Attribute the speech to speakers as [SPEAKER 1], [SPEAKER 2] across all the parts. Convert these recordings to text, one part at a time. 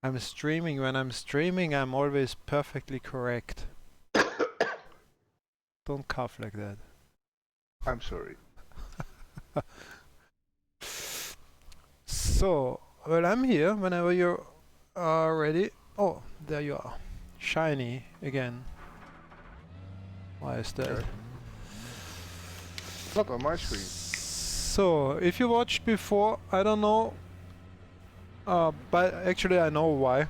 [SPEAKER 1] I'm streaming. When I'm streaming, I'm always perfectly correct. Don't cough like that.
[SPEAKER 2] I'm sorry.
[SPEAKER 1] So, well, I'm here whenever you are ready. Oh, there you are. Shiny again. Why is that?
[SPEAKER 2] Okay. Not on my screen.
[SPEAKER 1] So, if you watched before, I don't know, but actually I know why.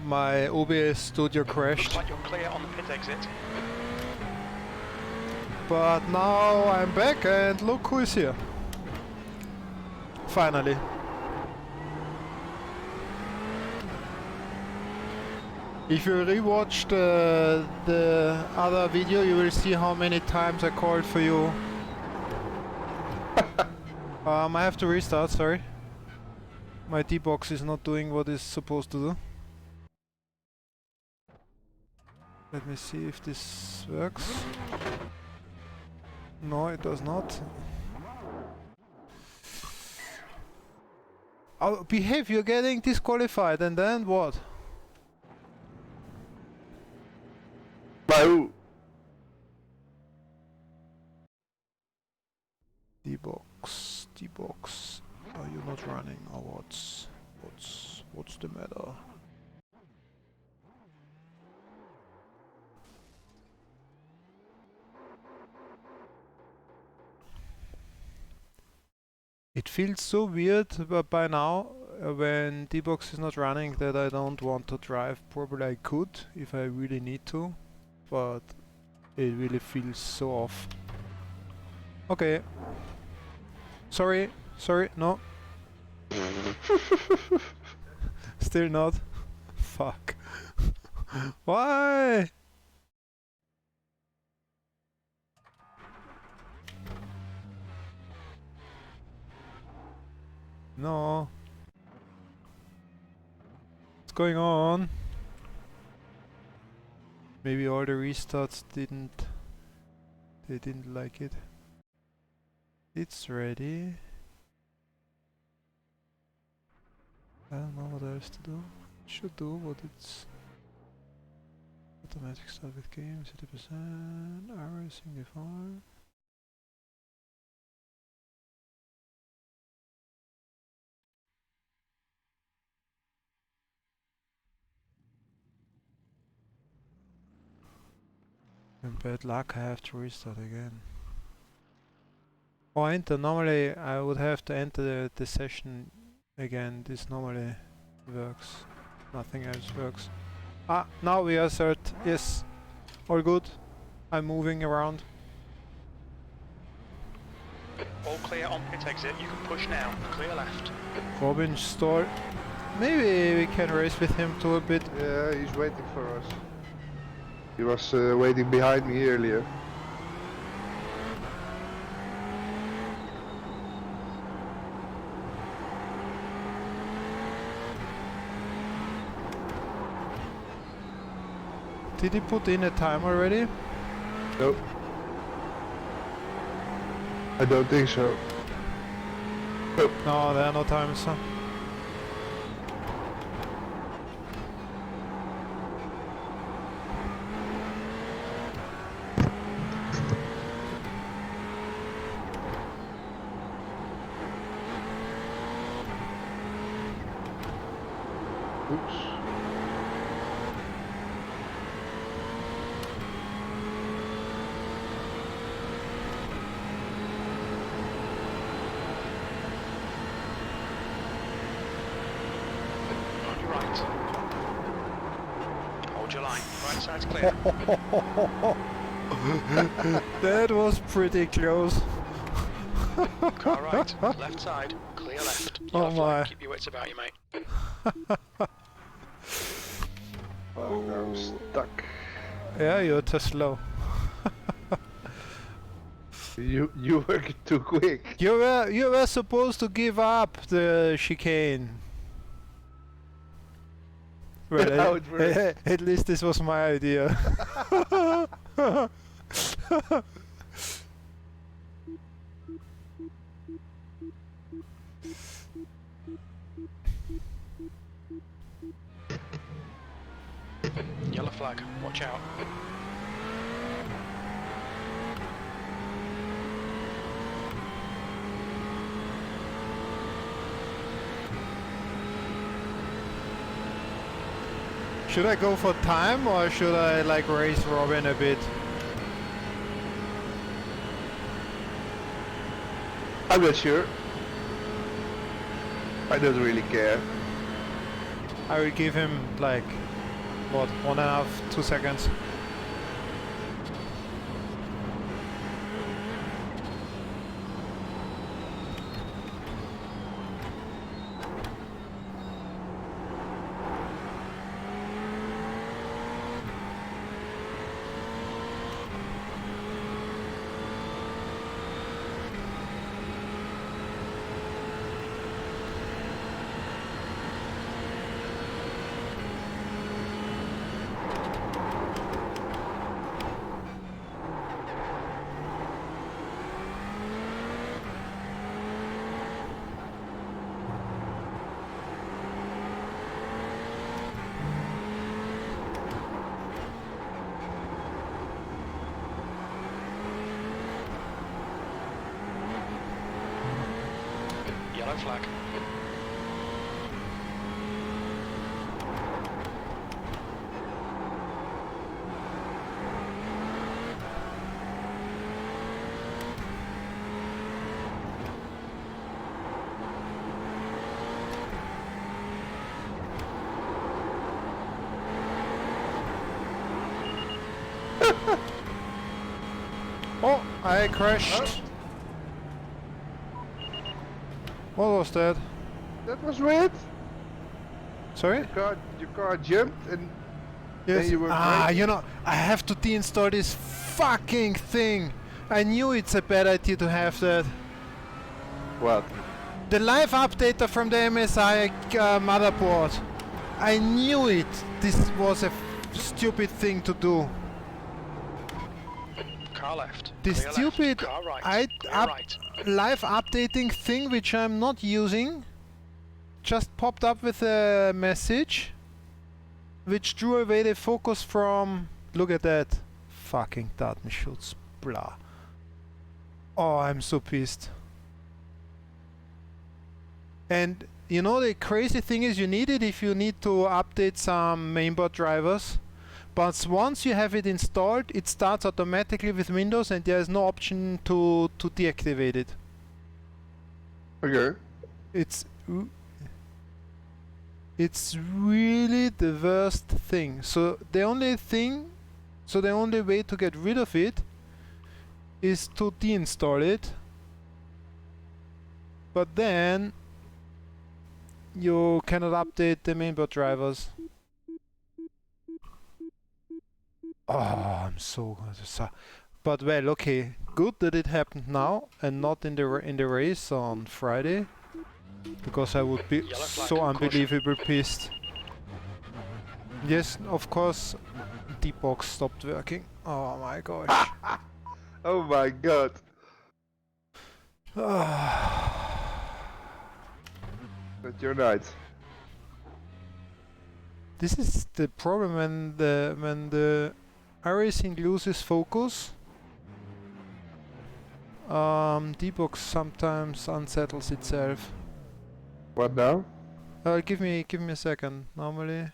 [SPEAKER 1] My OBS studio crashed.
[SPEAKER 3] Looks like you're clear on the pit exit.
[SPEAKER 1] But now I'm back and look who is here. Finally. If you rewatched the other video, you will see how many times I called for you. I have to restart, sorry. My D-box is not doing what it's supposed to do. Let me see if this works. No, it does not. Oh, behave, you're getting disqualified, and then what?
[SPEAKER 2] By who?
[SPEAKER 1] D-box, D-box. Are you not running, or what's the matter? It feels so weird by now when D-box is not running that I don't want to drive. Probably I could if I really need to, but it really feels so off. Okay. Sorry, no. Still not. Fuck. Why? No. What's going on? Maybe all the restarts they didn't like it. It's ready. I don't know what else to do. It should do what it's automatic start with game, 30%, iRacing default. And bad luck, I have to restart again. Oh, enter. Normally I would have to enter the session again. This normally works. Nothing else works. Ah, now we are cert. Yes. All good. I'm moving around.
[SPEAKER 3] All clear on pit exit. You can push now. Clear left.
[SPEAKER 1] Robin stall. Maybe we can race with him too a bit.
[SPEAKER 2] Yeah, he's waiting for us. He was waiting behind me earlier.
[SPEAKER 1] Did he put in a time already?
[SPEAKER 2] Nope. I don't think so. Nope.
[SPEAKER 1] No, there are no times. Huh?
[SPEAKER 2] Oops.
[SPEAKER 3] On your right. Hold your line. Right side's clear.
[SPEAKER 1] That was pretty close.
[SPEAKER 3] Car right. Left side. Clear left.
[SPEAKER 1] Oh my.
[SPEAKER 3] Keep your wits about you, mate.
[SPEAKER 2] Oh, I'm stuck.
[SPEAKER 1] Yeah, you're too slow.
[SPEAKER 2] You were too quick.
[SPEAKER 1] You were supposed to give up the chicane. Well,
[SPEAKER 2] How it works.
[SPEAKER 1] at least this was my idea.
[SPEAKER 3] flag. Watch out.
[SPEAKER 1] Should I go for time or should I like race Robin a bit?
[SPEAKER 2] I'm not sure. I don't really care.
[SPEAKER 1] I will give him like, what, 1.5, 2 seconds.
[SPEAKER 3] Yellow flag.
[SPEAKER 1] Oh, I crashed. What was that?
[SPEAKER 2] That was weird.
[SPEAKER 1] Sorry?
[SPEAKER 2] Your car jumped and
[SPEAKER 1] Yes.
[SPEAKER 2] then you were
[SPEAKER 1] You
[SPEAKER 2] braking.
[SPEAKER 1] know, I have to deinstall this fucking thing. I knew it's a bad idea to have that.
[SPEAKER 2] What?
[SPEAKER 1] The live updater from the MSI motherboard. I knew it. This was a stupid thing to do.
[SPEAKER 3] Car left.
[SPEAKER 1] This
[SPEAKER 3] Clear
[SPEAKER 1] stupid
[SPEAKER 3] left. Car right. Clear right.
[SPEAKER 1] live updating thing, which I'm not using, just popped up with a message which drew away the focus from. Look at that. Fucking Datenschutz. Blah. Oh, I'm so pissed. And you know, the crazy thing is, you need it if you need to update some mainboard drivers. But once you have it installed, it starts automatically with Windows and there is no option to deactivate it.
[SPEAKER 2] Okay.
[SPEAKER 1] It's really the worst thing. So the only way to get rid of it is to deinstall it. But then you cannot update the mainboard drivers. Oh, I'm so but well, okay, good that it happened now and not in the race on Friday, because I would be
[SPEAKER 3] Yellow flag,
[SPEAKER 1] so
[SPEAKER 3] caution.
[SPEAKER 1] unbelievably pissed. Yes, of course, D-box stopped working. Oh my gosh.
[SPEAKER 2] Oh my god. But you're right.
[SPEAKER 1] This is the problem when the iRacing loses focus. D-box sometimes unsettles itself.
[SPEAKER 2] What now?
[SPEAKER 1] Give me a second. Normally.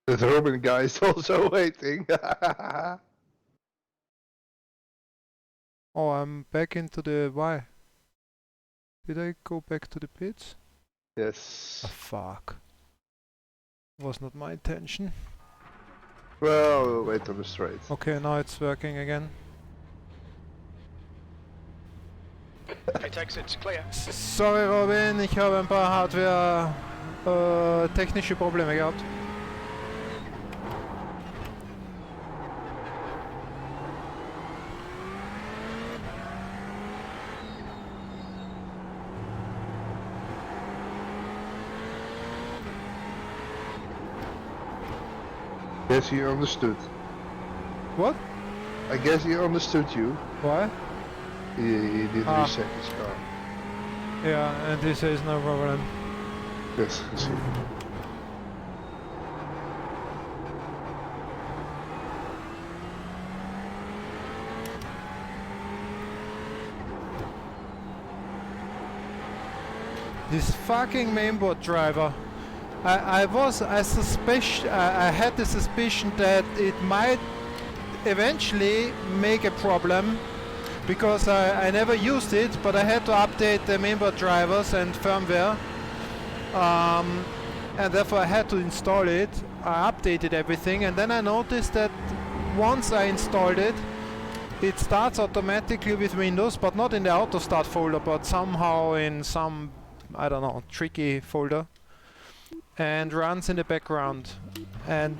[SPEAKER 2] The Robin guy is also waiting.
[SPEAKER 1] Oh, I'm back into the why? Did I go back to the pits?
[SPEAKER 2] Yes.
[SPEAKER 1] Oh, fuck. Was not my intention.
[SPEAKER 2] Well, we'll wait on the straight.
[SPEAKER 1] Okay, now it's working again.
[SPEAKER 3] Pit exit's clear.
[SPEAKER 1] Sorry Robin, ich habe ein paar Hardware technische Probleme gehabt.
[SPEAKER 2] Guess he understood.
[SPEAKER 1] What?
[SPEAKER 2] I guess he understood you.
[SPEAKER 1] Why?
[SPEAKER 2] He did
[SPEAKER 1] Ah.
[SPEAKER 2] reset his car.
[SPEAKER 1] Yeah, and he says no problem.
[SPEAKER 2] Yes, I see.
[SPEAKER 1] This fucking mainboard driver. I had the suspicion that it might eventually make a problem because I never used it, but I had to update the mainboard drivers and firmware, and therefore I had to install it. I updated everything, and then I noticed that once I installed it, it starts automatically with Windows, but not in the auto start folder, but somehow in some, I don't know, tricky folder, and runs in the background. And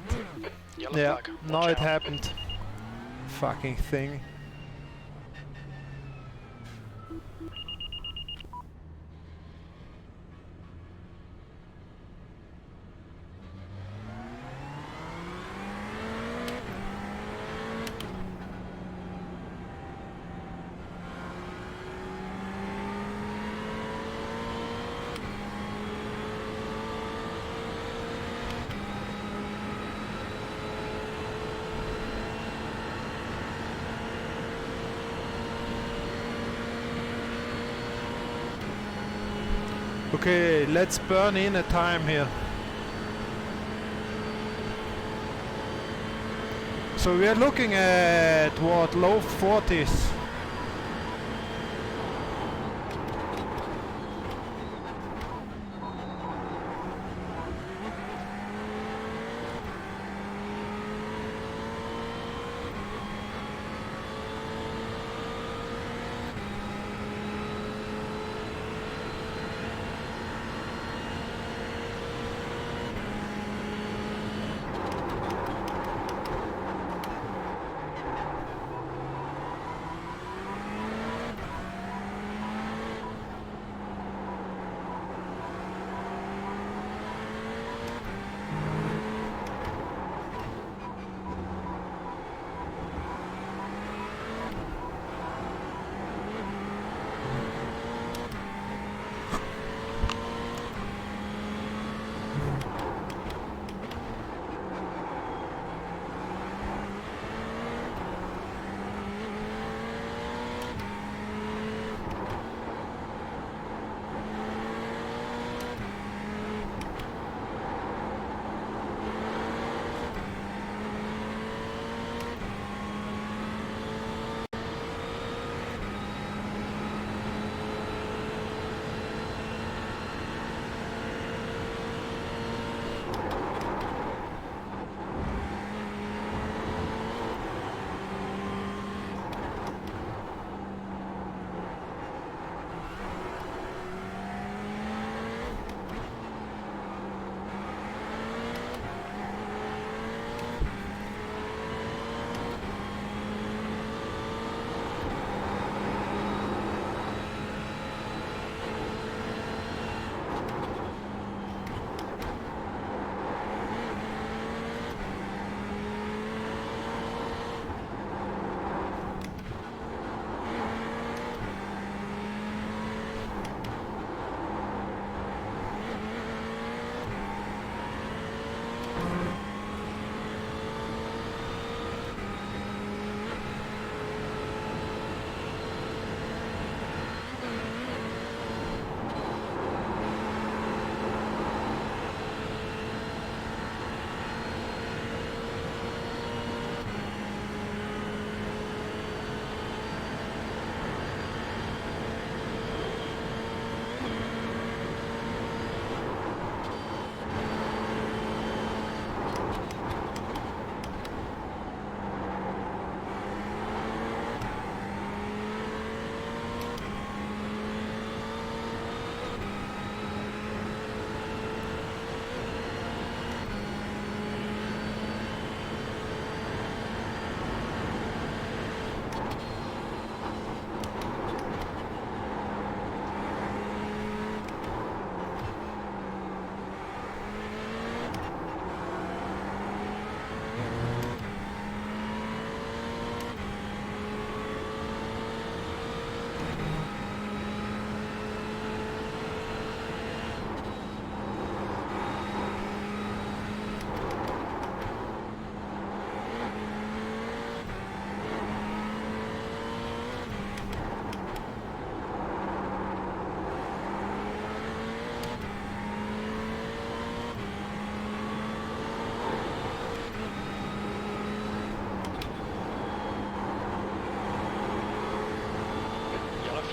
[SPEAKER 3] Yellow
[SPEAKER 1] yeah,
[SPEAKER 3] flag.
[SPEAKER 1] now
[SPEAKER 3] Watch
[SPEAKER 1] it
[SPEAKER 3] out.
[SPEAKER 1] happened. Fucking thing. Okay, let's burn in a time here. So we are looking at what, low 40s.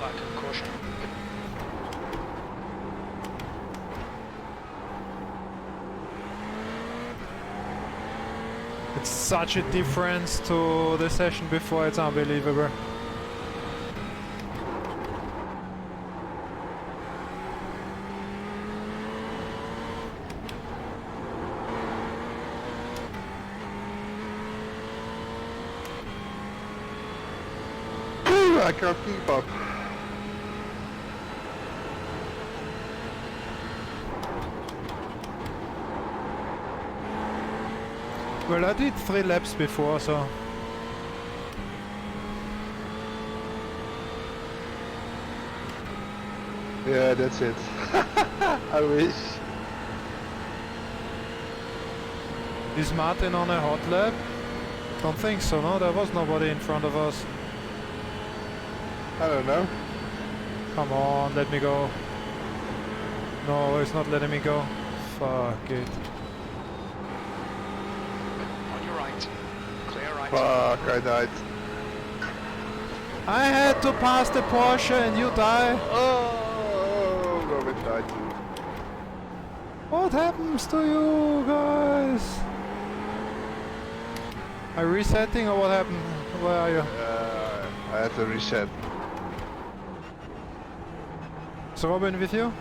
[SPEAKER 3] back, caution.
[SPEAKER 1] It's such a difference to the session before, it's unbelievable.
[SPEAKER 2] I can't keep up.
[SPEAKER 1] Well, I did 3 laps before, so...
[SPEAKER 2] Yeah, that's it. I wish.
[SPEAKER 1] Is Martin on a hot lap? Don't think so, no? There was nobody in front of us.
[SPEAKER 2] I don't know.
[SPEAKER 1] Come on, let me go. No, it's not letting me go. Fuck it.
[SPEAKER 3] On your right. Clear right.
[SPEAKER 2] Fuck, I died.
[SPEAKER 1] I had to pass the Porsche and you die.
[SPEAKER 2] Oh, Robin died too.
[SPEAKER 1] What happens to you guys? Are you resetting or what happened? Where are you?
[SPEAKER 2] I had to reset.
[SPEAKER 1] Is Robin with you?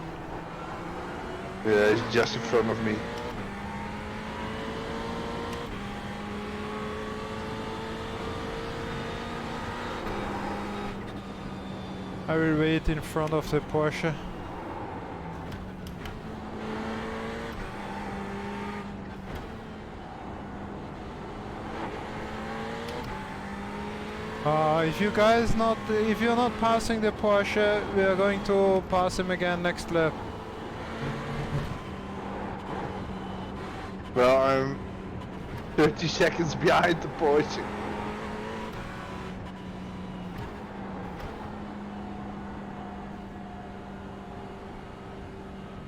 [SPEAKER 2] Yeah, he's just in front of me.
[SPEAKER 1] I will wait in front of the Porsche. If you're not passing the Porsche, we are going to pass him again next lap.
[SPEAKER 2] Well, I'm 30 seconds behind the Porsche.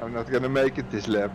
[SPEAKER 2] I'm not gonna make it this lap.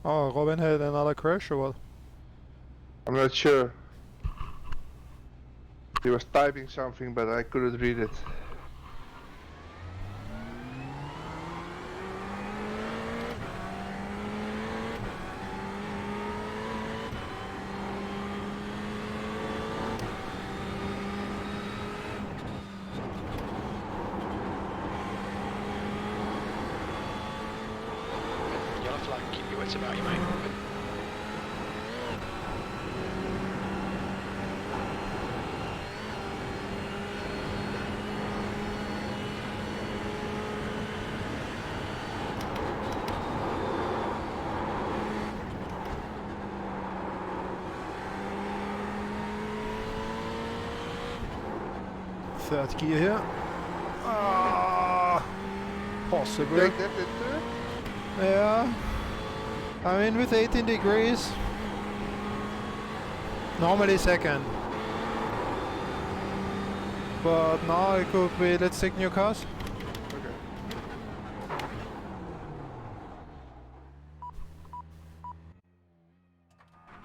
[SPEAKER 1] Oh, Robin had another crash or what?
[SPEAKER 2] I'm not sure. He was typing something, but I couldn't read it.
[SPEAKER 3] Yellow flag, keep your wits about you, mate.
[SPEAKER 1] Third gear here. Ah, possible.
[SPEAKER 2] Take that in third?
[SPEAKER 1] Yeah. I'm in with 18 degrees. Normally second. But now it could be, let's take new cars.
[SPEAKER 2] Okay.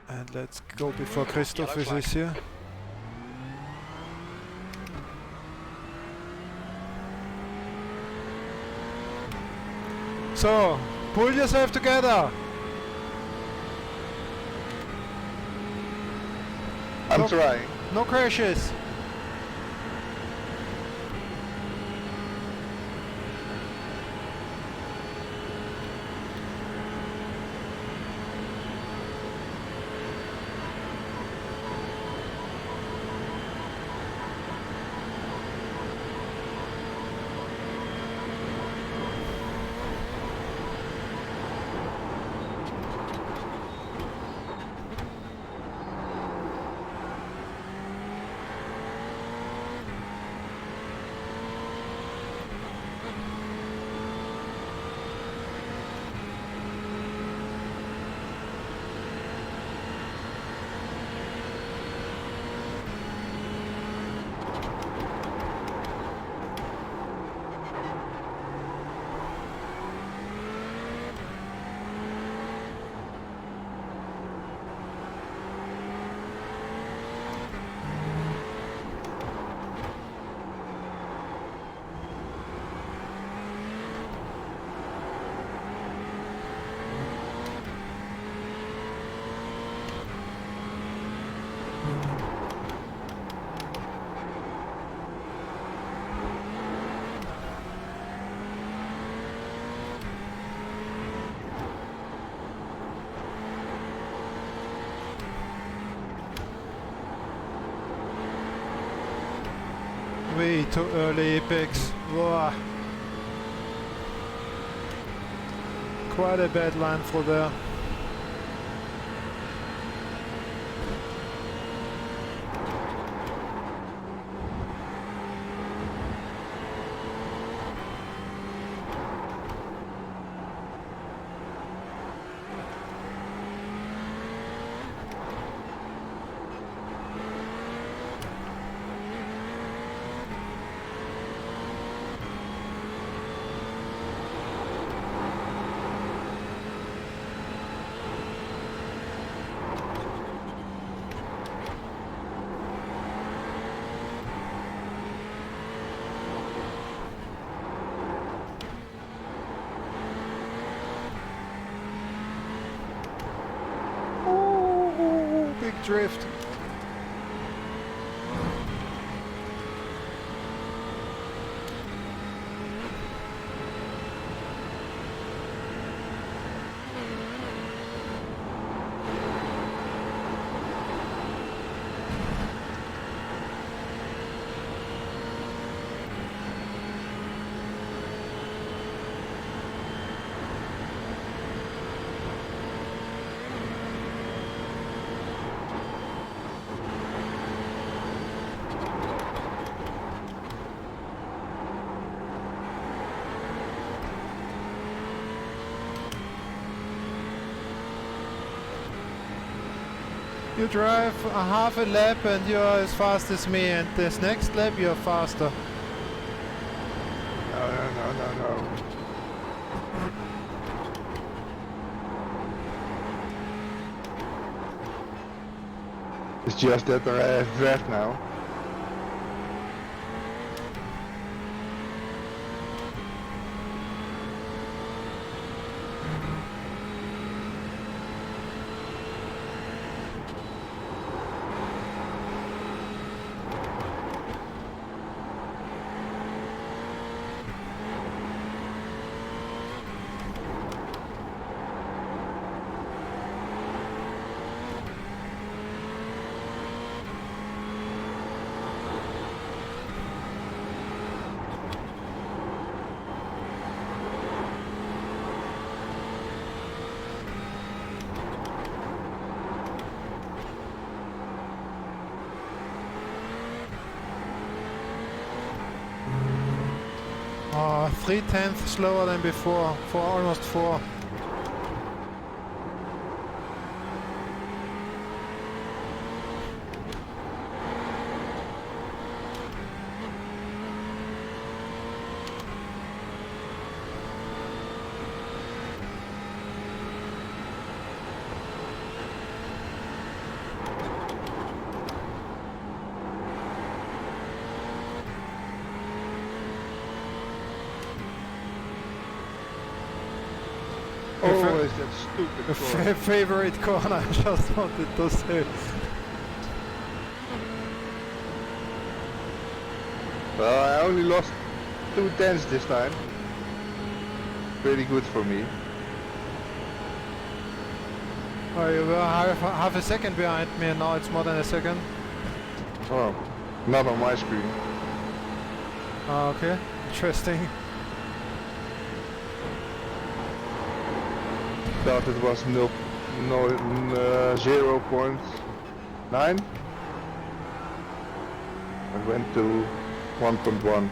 [SPEAKER 1] And let's go before Christoph
[SPEAKER 3] Yellow
[SPEAKER 1] is here. So, pull yourself together.
[SPEAKER 2] I'm
[SPEAKER 1] No.
[SPEAKER 2] trying.
[SPEAKER 1] No crashes. Way too early apex. Whoa. Quite a bad line for there. Big drift. You drive a half a lap and you're as fast as me, and this next lap you're faster.
[SPEAKER 2] No. It's just that I have draft now.
[SPEAKER 1] Oh, 3/10 slower than before, for almost 4.
[SPEAKER 2] Always that stupid corner.
[SPEAKER 1] Favorite corner, I just wanted to say.
[SPEAKER 2] Well, I only lost 2/10 this time. Pretty good for me.
[SPEAKER 1] Oh, you were half a second behind me and now it's more than a second.
[SPEAKER 2] Oh, not on my screen.
[SPEAKER 1] Oh, okay, interesting.
[SPEAKER 2] Thought it was 0.9 and went to 1.1.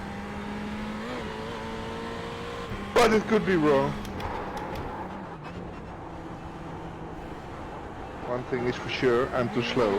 [SPEAKER 2] But it could be wrong. One thing is for sure, I'm too slow.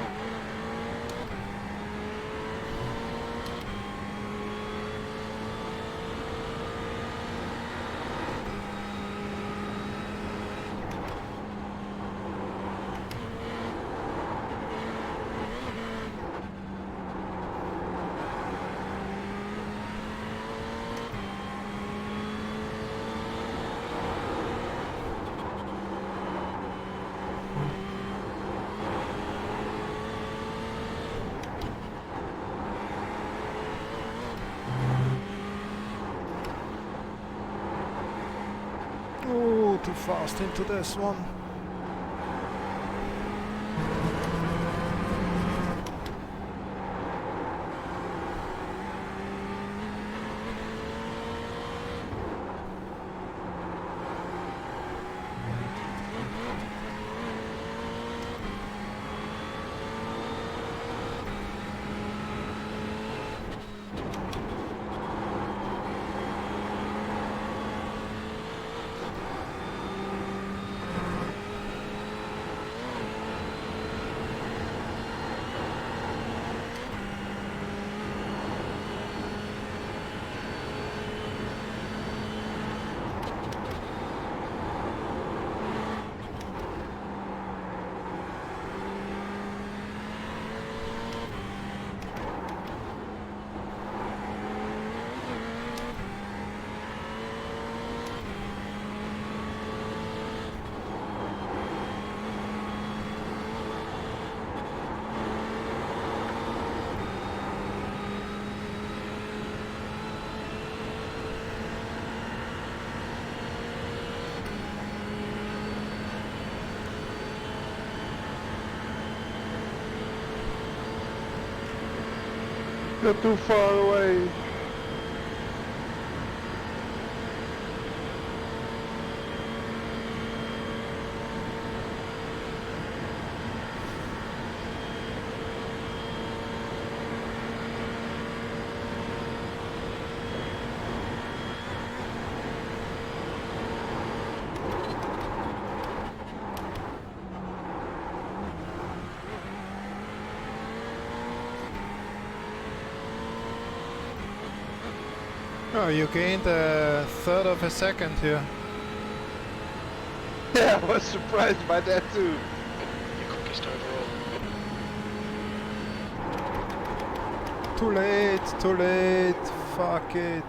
[SPEAKER 1] Oh, too fast into this one.
[SPEAKER 2] You're too far away.
[SPEAKER 1] Oh, you gained a third of a second here.
[SPEAKER 2] Yeah, I was surprised by that too.
[SPEAKER 3] Your quickest overall.
[SPEAKER 1] Too late, fuck it.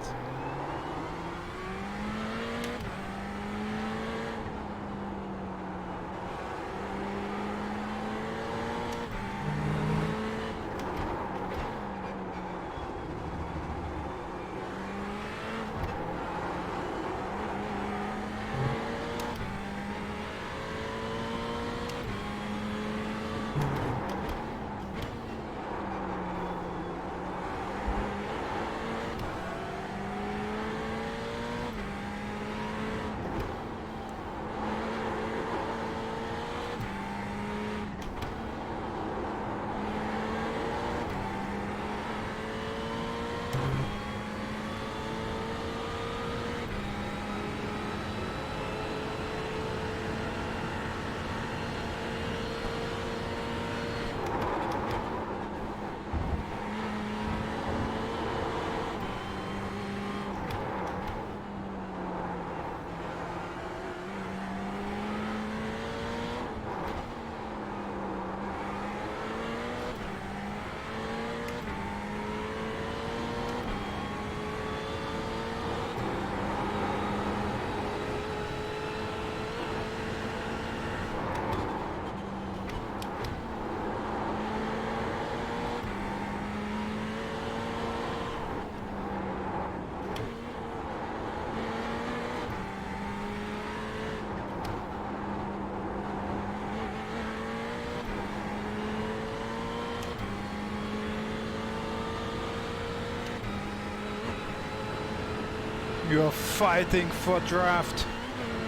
[SPEAKER 1] You're fighting for draft.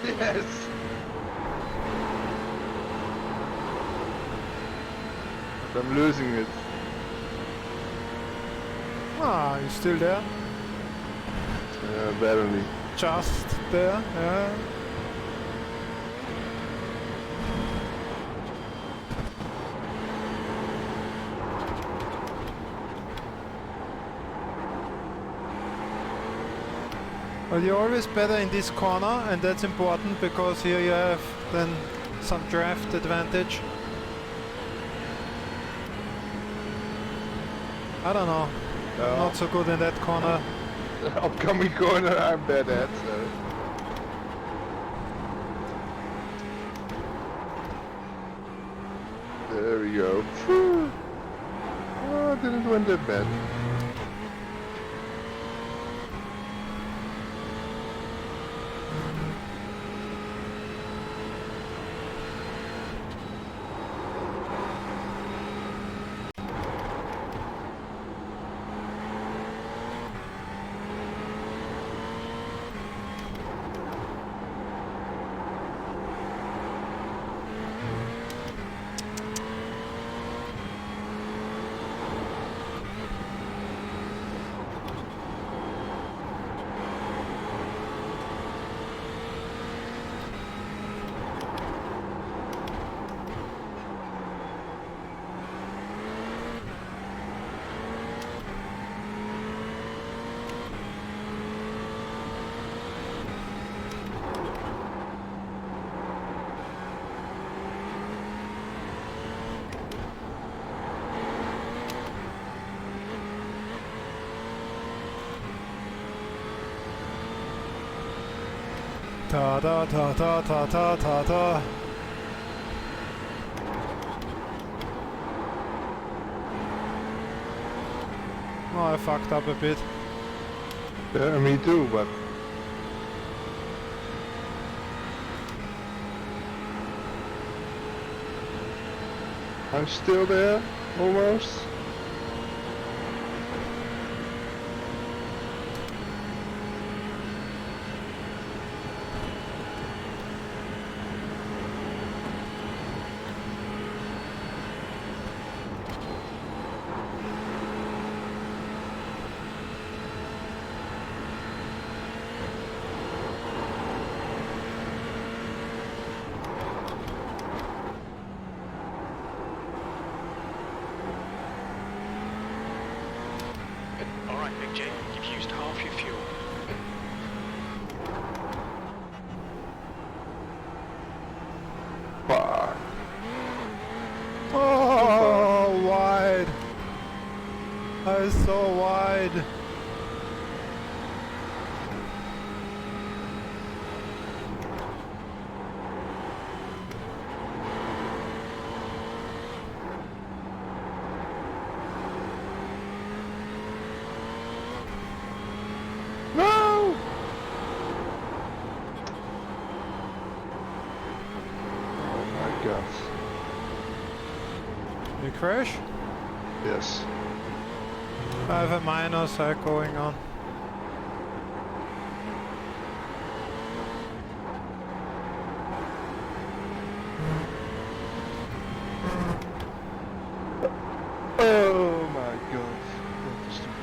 [SPEAKER 2] Yes. I'm losing it.
[SPEAKER 1] Ah, you still there?
[SPEAKER 2] Barely.
[SPEAKER 1] Just there, yeah. Well, you're always better in this corner, and that's important because here you have then some draft advantage. I don't know. I'm not so good in that corner.
[SPEAKER 2] Upcoming corner I'm bad at, so. There we go. Phew. Oh, didn't win that bad.
[SPEAKER 1] Ta ta ta ta ta ta ta ta. Oh, I fucked up a bit.
[SPEAKER 2] Yeah, me too, but I'm still there, almost.
[SPEAKER 3] Alright, Big J, you've used half your fuel.
[SPEAKER 2] Fuck.
[SPEAKER 1] Oh, wide. I so wide.
[SPEAKER 2] No! Oh my god.
[SPEAKER 1] You crash?
[SPEAKER 2] Yes.
[SPEAKER 1] I have a minor side going on.
[SPEAKER 2] Oh my god. That is stupid.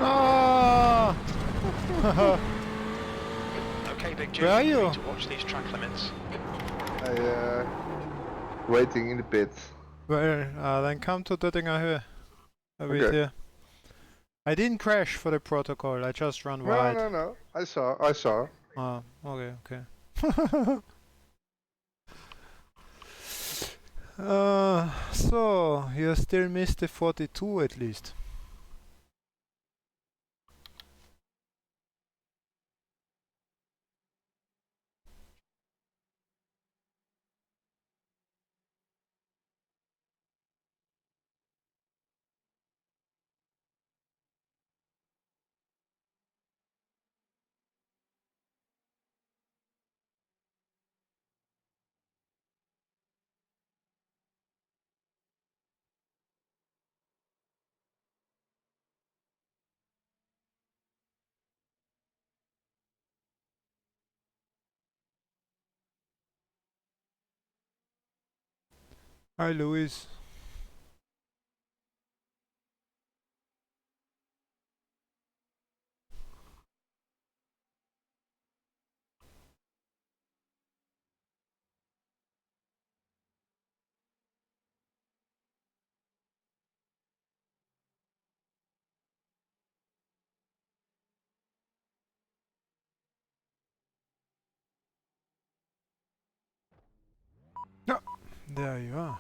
[SPEAKER 1] Ah!
[SPEAKER 3] Okay, Big J,
[SPEAKER 1] Where are
[SPEAKER 3] you
[SPEAKER 1] you?
[SPEAKER 3] need to watch these track limits.
[SPEAKER 2] I waiting in the pit.
[SPEAKER 1] Well, then come to Döttinger Höhe. I wait
[SPEAKER 2] Okay.
[SPEAKER 1] here. I didn't crash for the protocol, I just ran
[SPEAKER 2] No,
[SPEAKER 1] wide.
[SPEAKER 2] no. I saw.
[SPEAKER 1] Ah, okay, okay. So, you still missed the 42 at least. Hi, Louis. No, there you are.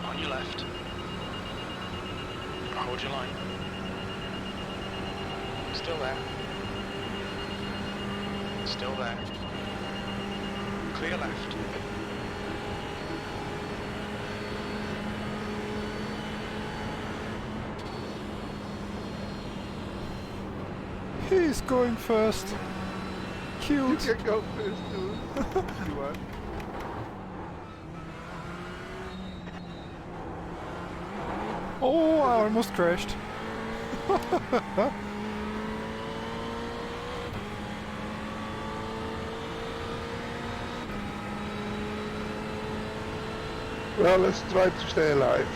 [SPEAKER 3] On your left. Hold your line. Still there. Still there. Clear left.
[SPEAKER 1] He's going first.
[SPEAKER 2] You
[SPEAKER 1] Cute.
[SPEAKER 2] can go first too. If you want.
[SPEAKER 1] Oh, I almost crashed.
[SPEAKER 2] Well, let's try to stay alive.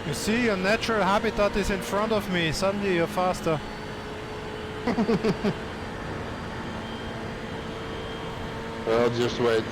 [SPEAKER 1] You see, your natural habitat is in front of me. Suddenly you're faster.
[SPEAKER 2] Well, just wait.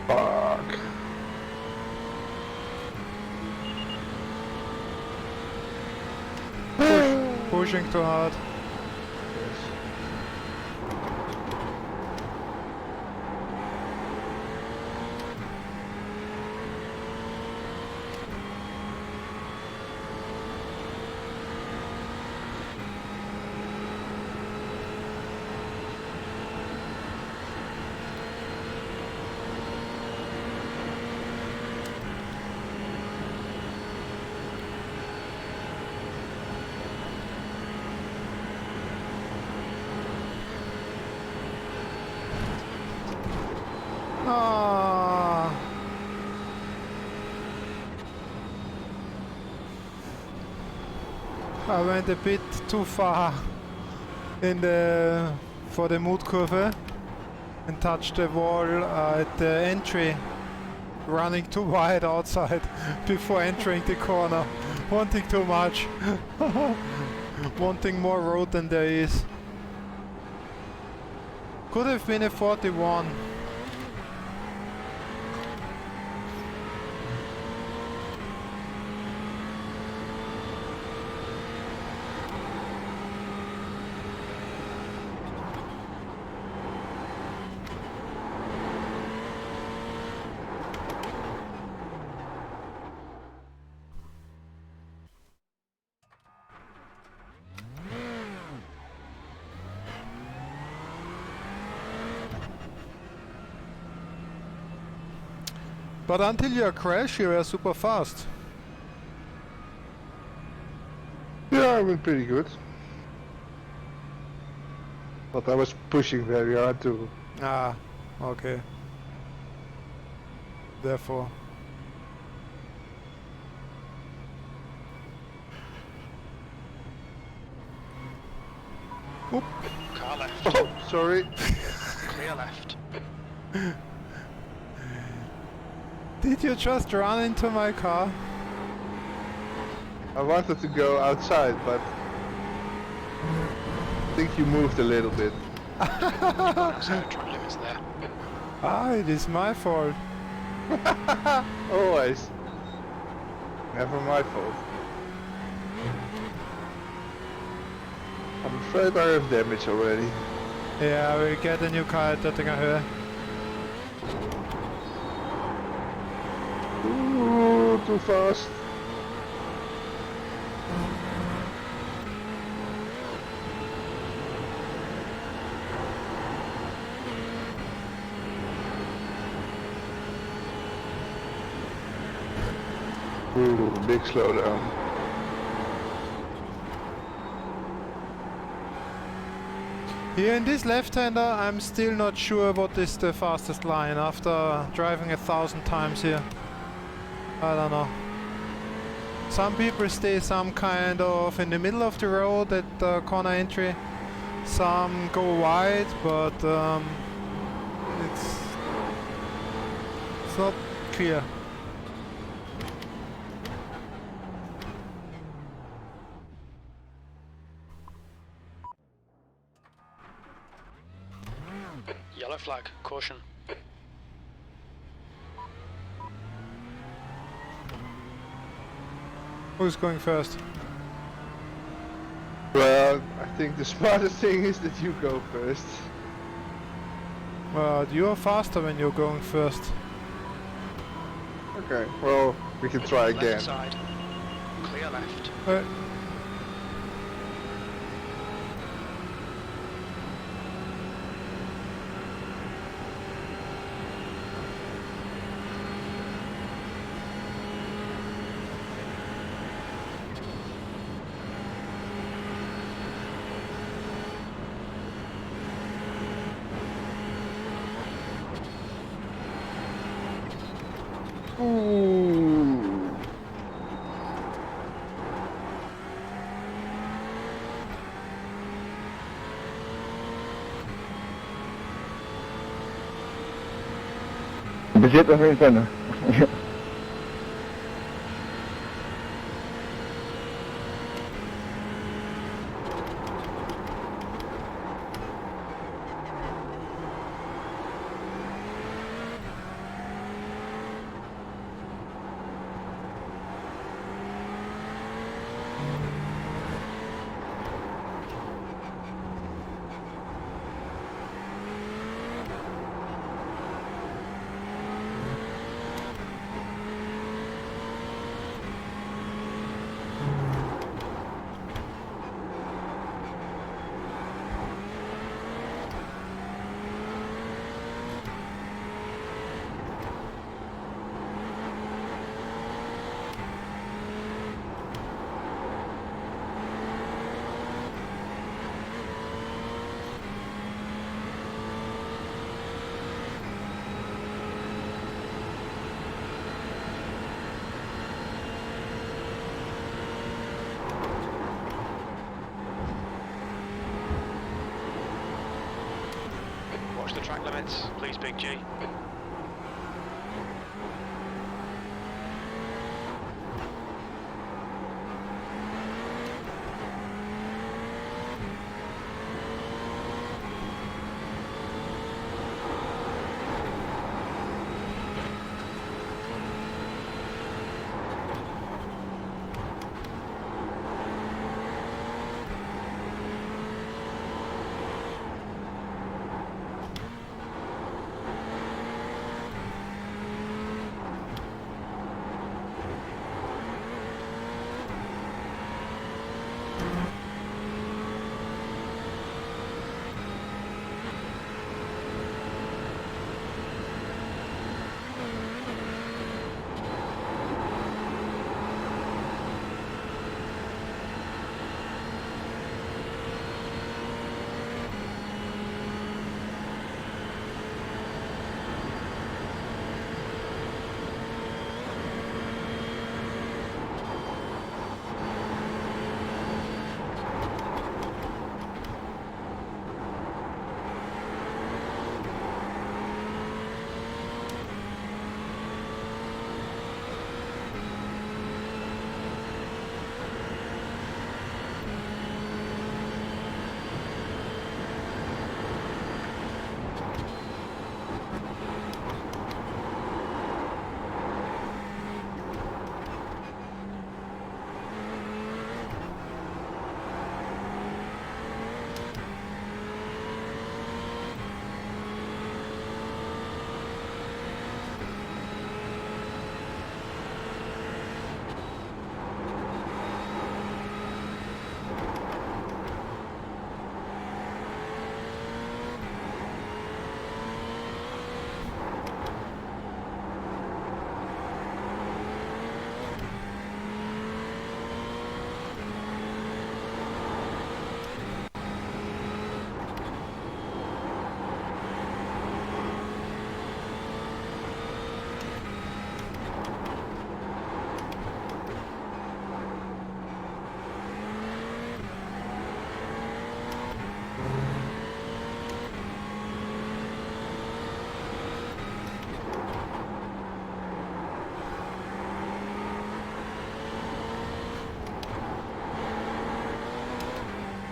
[SPEAKER 2] Fuck.
[SPEAKER 1] Pushing too hard. Ah. I went a bit too far in the for the Mutkurve and touched the wall at the entry, running too wide outside before entering the corner, wanting too much, wanting more road than there is. Could have been a 41. But until your crash, you were super fast.
[SPEAKER 2] Yeah, I went pretty good. But I was pushing very hard too.
[SPEAKER 1] Ah, okay. Therefore. Oop.
[SPEAKER 3] Car left.
[SPEAKER 2] Oh, sorry.
[SPEAKER 3] Clear left.
[SPEAKER 1] Did you just run into my car?
[SPEAKER 2] I wanted to go outside, but I think you moved a little bit.
[SPEAKER 3] Outside track limits there.
[SPEAKER 1] Ah, it is my fault.
[SPEAKER 2] Always. Never my fault. I'm afraid I have damage already.
[SPEAKER 1] Yeah, we get a new car at Döttinger.
[SPEAKER 2] Ooh, too fast. Ooh, big slowdown.
[SPEAKER 1] Here in this left-hander, I'm still not sure what is the fastest line after driving 1,000 times here. I don't know. Some people stay some kind of in the middle of the road at the corner entry. Some go wide, but it's not clear.
[SPEAKER 3] Yellow flag, caution.
[SPEAKER 1] Who's going first?
[SPEAKER 2] Well, I think the smartest thing is that you go first.
[SPEAKER 1] Well, you are faster when you're going first.
[SPEAKER 2] Okay, well, we can try again.
[SPEAKER 3] Left side. Clear left.
[SPEAKER 2] Ooh.
[SPEAKER 4] Besito minsan, no?
[SPEAKER 3] Watch the track limits, please, Big G.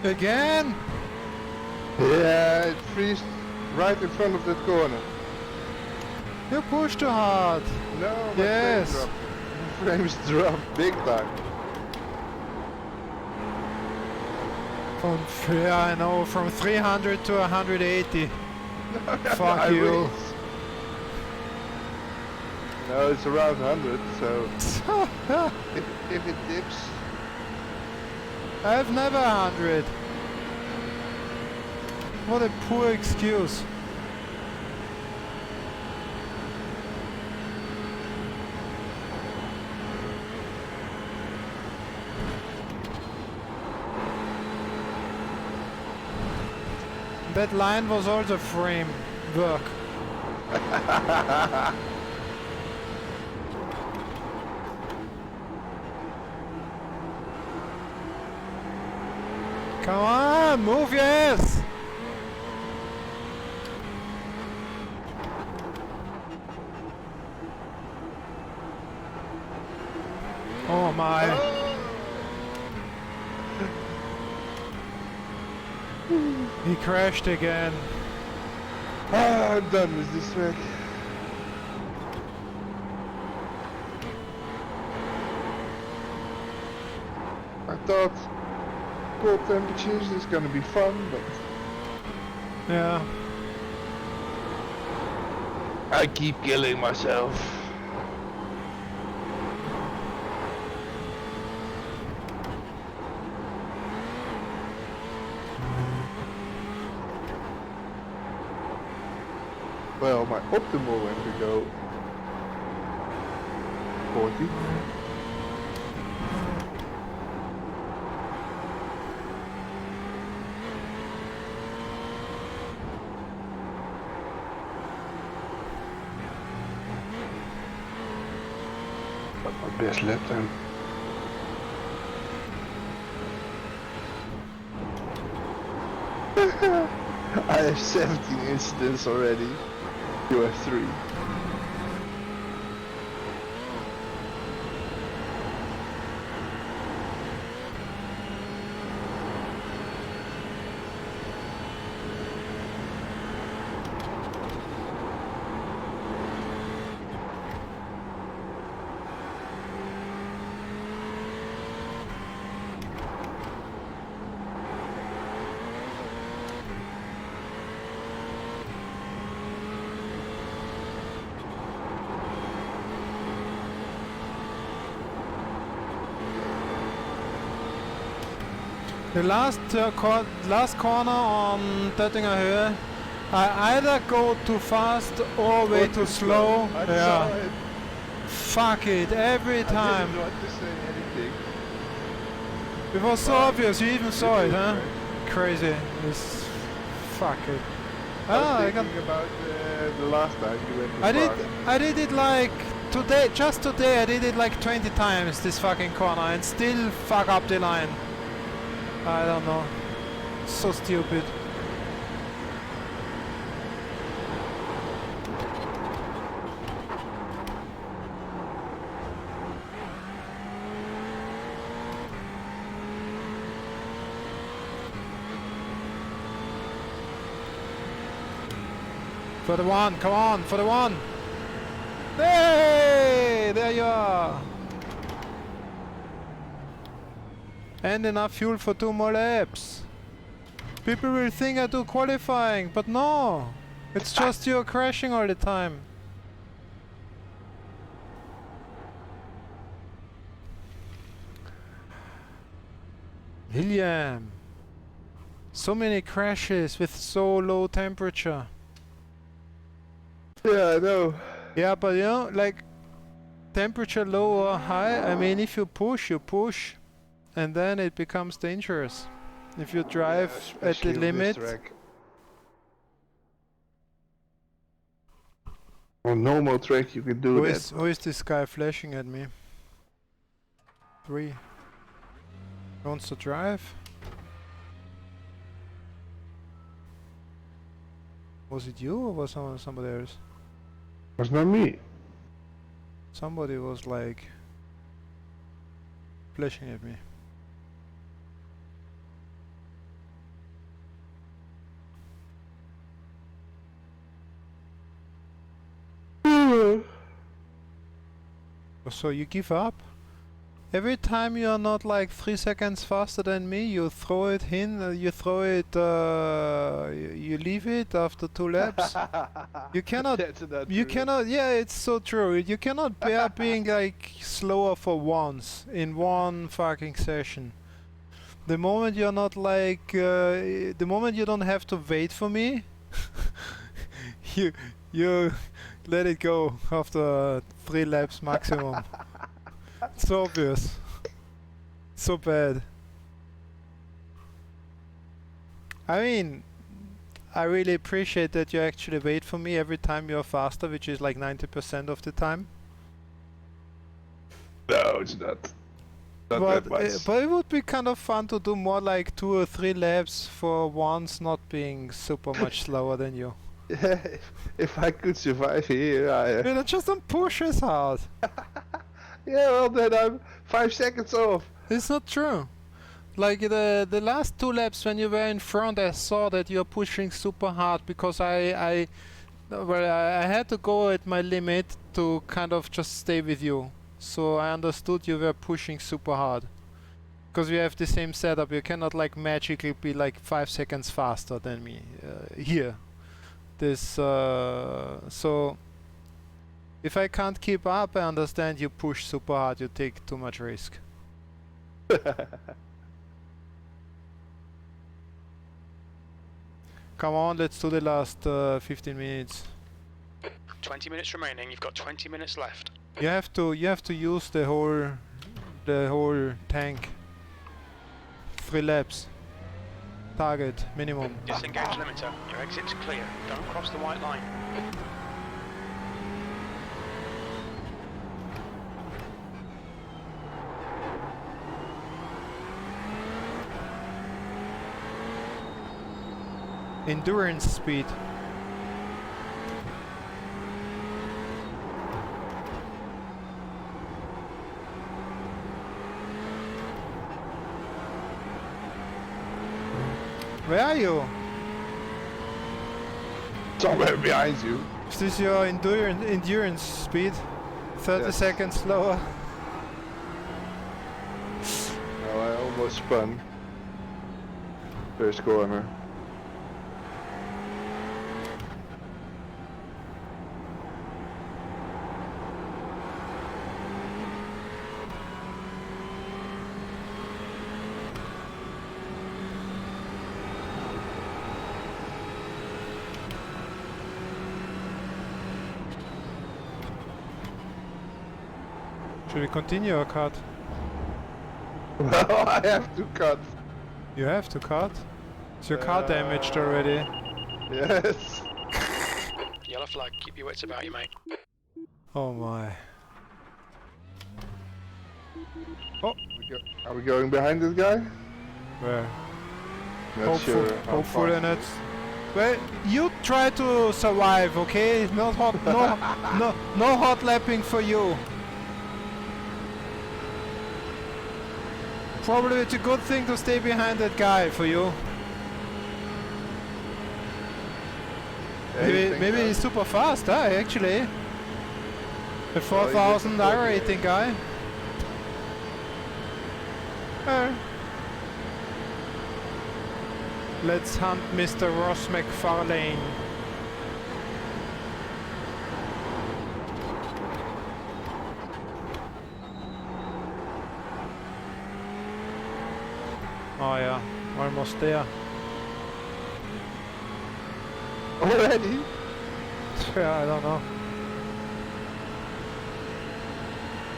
[SPEAKER 1] Again?
[SPEAKER 2] Yeah, it freezed right in front of that corner.
[SPEAKER 1] You pushed too hard.
[SPEAKER 2] No, my
[SPEAKER 1] Yes.
[SPEAKER 2] frames dropped. My frames dropped big time.
[SPEAKER 1] Yeah, I know, from 300 to 180. Fuck
[SPEAKER 2] I
[SPEAKER 1] you.
[SPEAKER 2] wish. No, it's around 100, so if it dips,
[SPEAKER 1] I've never 100. What a poor excuse. That line was also frame work. Come on, move your ass! Oh my. He crashed again.
[SPEAKER 2] Ah, I'm done with this track. I thought cold temperatures is gonna be fun, but
[SPEAKER 1] Yeah.
[SPEAKER 2] I keep killing myself. Well, my optimal went to go 40. But my best lap time. I have 17 incidents already. You have 3.
[SPEAKER 1] The last corner on Töttinger Höhe, I either go too fast or way too slow.
[SPEAKER 2] I
[SPEAKER 1] Yeah.
[SPEAKER 2] saw it.
[SPEAKER 1] Fuck it, every
[SPEAKER 2] I
[SPEAKER 1] time.
[SPEAKER 2] didn't want to say anything.
[SPEAKER 1] It was so obvious, you even saw it, huh?
[SPEAKER 2] Right.
[SPEAKER 1] Crazy. It's... Fuck it.
[SPEAKER 2] I was
[SPEAKER 1] Ah, I got...
[SPEAKER 2] thinking about the last time you went too fast.
[SPEAKER 1] I did it like... Today, just today I did it like 20 times, this fucking corner, and still fuck up the line. I don't know. So stupid. For the one, come on, for the one! Hey! There you are! And enough fuel for 2 more laps. People will think I do qualifying, but no! It's just you're crashing all the time. William! So many crashes with so low temperature.
[SPEAKER 2] Yeah, I know.
[SPEAKER 1] Yeah, but you know, like, temperature low or high, I mean, if you push, and then it becomes dangerous. If you drive
[SPEAKER 2] Yeah,
[SPEAKER 1] at the
[SPEAKER 2] especially on
[SPEAKER 1] limit.
[SPEAKER 2] this track. On normal track you could do that.
[SPEAKER 1] Who is this guy flashing at me? 3. Wants to drive? Was it you or was somebody else?
[SPEAKER 2] Was not me.
[SPEAKER 1] Somebody was like flashing at me. So you give up? Every time you are not like 3 seconds faster than me, you throw it in, you throw it, you leave it after 2 laps. You cannot,
[SPEAKER 2] That's not
[SPEAKER 1] you
[SPEAKER 2] true.
[SPEAKER 1] cannot, yeah, it's so true. You cannot bear being like slower for once in one fucking session. The moment you're not like, the moment you don't have to wait for me, you let it go after 3 laps maximum. It's obvious. So bad. I mean, I really appreciate that you actually wait for me every time you're faster, which is like 90% of the time.
[SPEAKER 2] No, it's not. Not that much.
[SPEAKER 1] But it would be kind of fun to do more like 2 or 3 laps for once not being super much slower than you.
[SPEAKER 2] Yeah, if I could survive here,
[SPEAKER 1] Yeah, just don't push as hard.
[SPEAKER 2] yeah, well then I'm 5 seconds off.
[SPEAKER 1] It's not true. Like the last 2 laps when you were in front, I saw that you're pushing super hard because I had to go at my limit to kind of just stay with you. So I understood you were pushing super hard. Because we have the same setup, you cannot like magically be like 5 seconds faster than me here. So if I can't keep up, I understand you push super hard, you take too much risk. Come on, let's do the last 15 minutes.
[SPEAKER 3] 20 minutes remaining. You've got 20 minutes left.
[SPEAKER 1] You have to use the whole tank. 3 laps. Target minimum.
[SPEAKER 3] Disengage limiter. Your exit's clear. Don't cross the white line.
[SPEAKER 1] Endurance speed. Where are you?
[SPEAKER 2] Somewhere behind you.
[SPEAKER 1] Is this your endurance speed? 30
[SPEAKER 2] Yes.
[SPEAKER 1] seconds slower.
[SPEAKER 2] Oh, I almost spun. First corner.
[SPEAKER 1] Should we continue or cut?
[SPEAKER 2] Well, I have to cut.
[SPEAKER 1] You have to cut. Is your car damaged already?
[SPEAKER 2] Yes.
[SPEAKER 3] Yellow flag. Keep your wits about you, mate.
[SPEAKER 1] Oh my.
[SPEAKER 2] Are we going behind this guy?
[SPEAKER 1] Where?
[SPEAKER 2] Not sure. how
[SPEAKER 1] Hopefully
[SPEAKER 2] fast
[SPEAKER 1] not.
[SPEAKER 2] it is.
[SPEAKER 1] Well, you try to survive, okay? Not hot, no hot lapping for you. Probably it's a good thing to stay behind that guy for you.
[SPEAKER 2] Yeah, you think
[SPEAKER 1] Maybe
[SPEAKER 2] so?
[SPEAKER 1] he's super fast, huh? Actually. A
[SPEAKER 2] Well,
[SPEAKER 1] 4000
[SPEAKER 2] he did
[SPEAKER 1] iRacing guy. Let's hunt Mr. Ross McFarlane. Oh yeah, almost there.
[SPEAKER 2] Already?
[SPEAKER 1] Yeah, I don't know.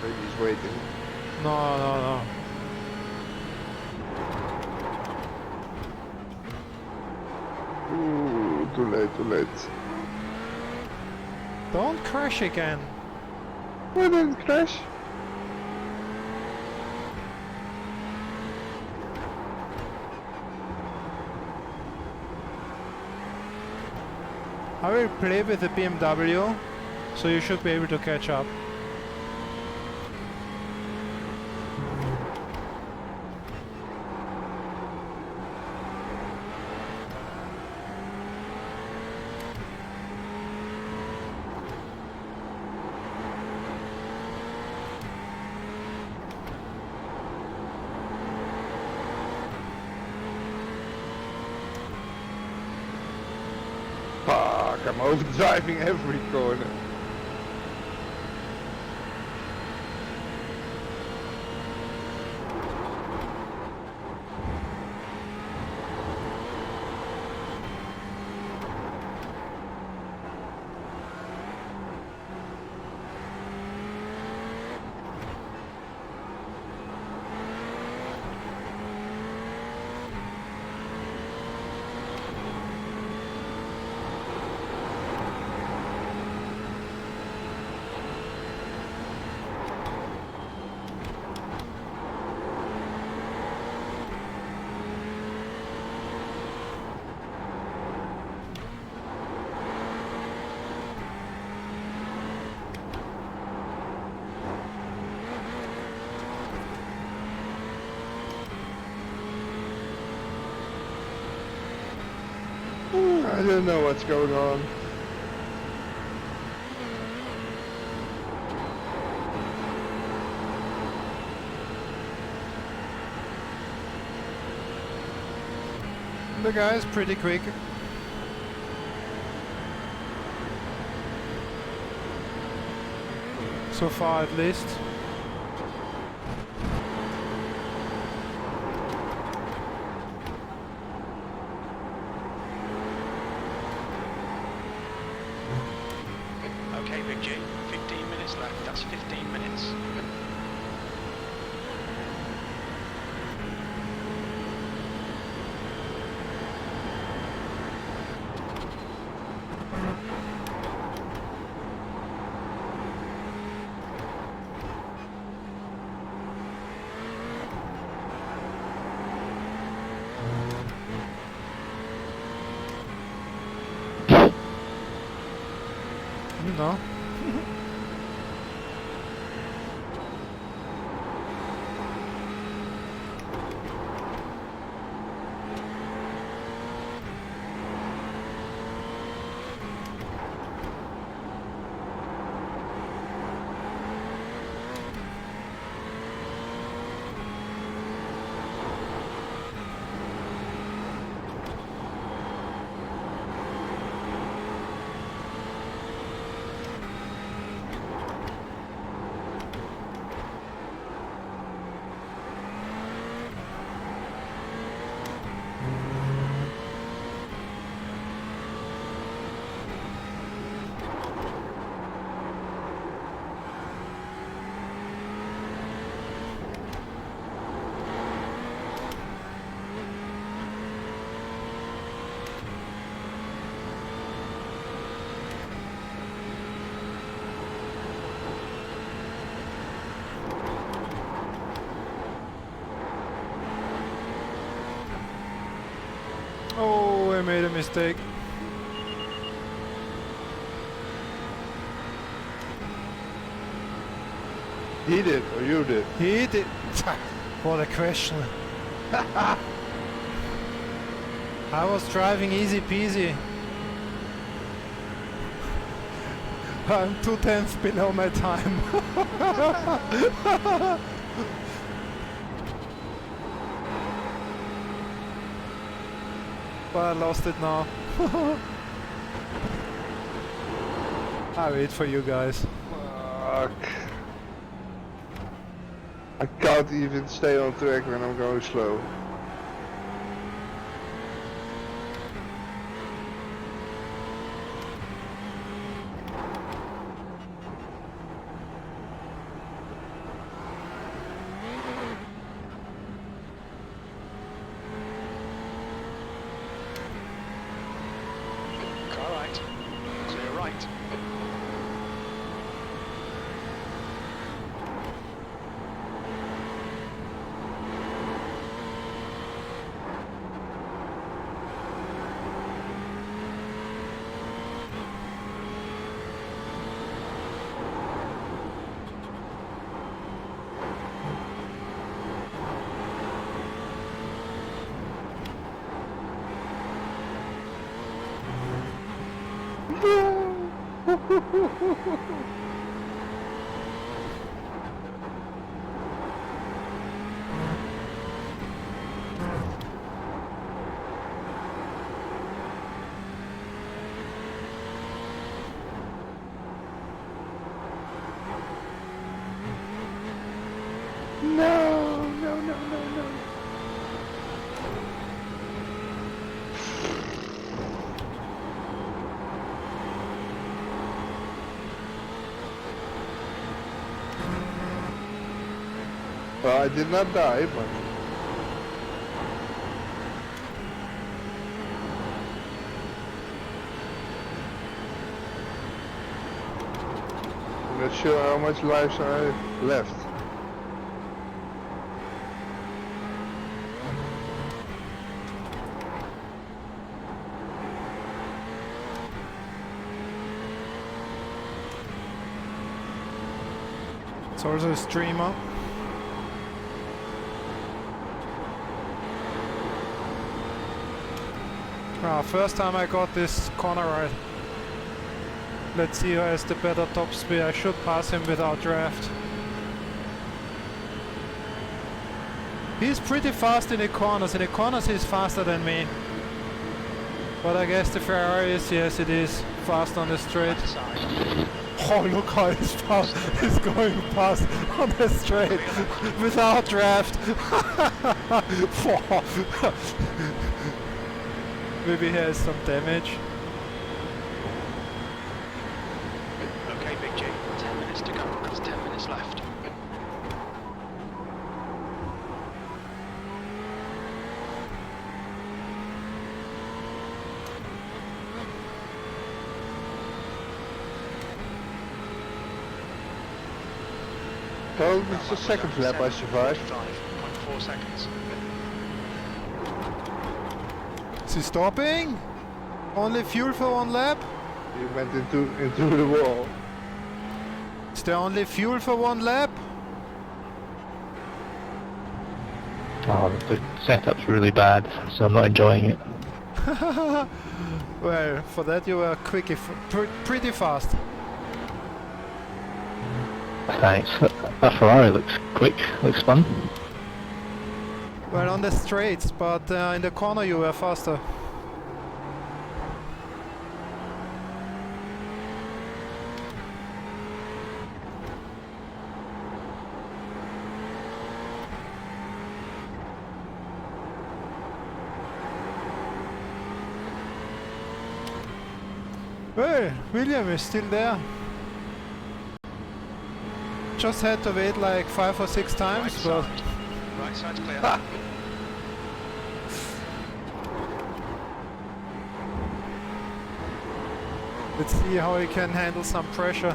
[SPEAKER 2] Maybe he's waiting.
[SPEAKER 1] No.
[SPEAKER 2] Ooh, too late.
[SPEAKER 1] Don't crash again.
[SPEAKER 2] Why didn't it crash?
[SPEAKER 1] I will play with the BMW, so you should be able to catch up.
[SPEAKER 2] Fuck, I'm overdriving every corner. I don't know what's going on.
[SPEAKER 1] The guy is pretty quick. So far at least.
[SPEAKER 3] Okay, Big G. 15 minutes left. That's 15 minutes.
[SPEAKER 1] No. Oh, I made a mistake.
[SPEAKER 2] He did, or you did?
[SPEAKER 1] He did. What a question. I was driving easy peasy. I'm 2/10 below my time. But I lost it now. I wait for you guys.
[SPEAKER 2] Fuck. I can't even stay on track when I'm going slow.
[SPEAKER 3] Car right. Clear right.
[SPEAKER 2] Well, I did not die, but... I'm not sure how much lives are left.
[SPEAKER 1] It's also a streamer. First time I got this corner right. Let's see who has the better top speed. I should pass him without draft. He's pretty fast in the corners. In the corners he's faster than me. But I guess the Ferrari is, yes it is, fast on the straight. Oh, look how he's fast. He's going past on the straight without draft. Maybe he has some damage.
[SPEAKER 3] Okay, Big G, 10 minutes to go. There's 10 minutes left.
[SPEAKER 2] Well, it's the second lap I survived.
[SPEAKER 3] 5.4 seconds.
[SPEAKER 1] Is he stopping? Only fuel for one lap?
[SPEAKER 2] You went into the wall.
[SPEAKER 1] Is there only fuel for one lap?
[SPEAKER 4] Oh, the setup's really bad, so I'm not enjoying it.
[SPEAKER 1] Well, for that you were pretty fast.
[SPEAKER 4] Thanks. That Ferrari looks quick, looks fun.
[SPEAKER 1] Well, on the straights, but in the corner you were faster. Well, William is still there. Just had to wait like 5 or 6 times, but...
[SPEAKER 3] Right side's clear.
[SPEAKER 1] Let's see how he can handle some pressure.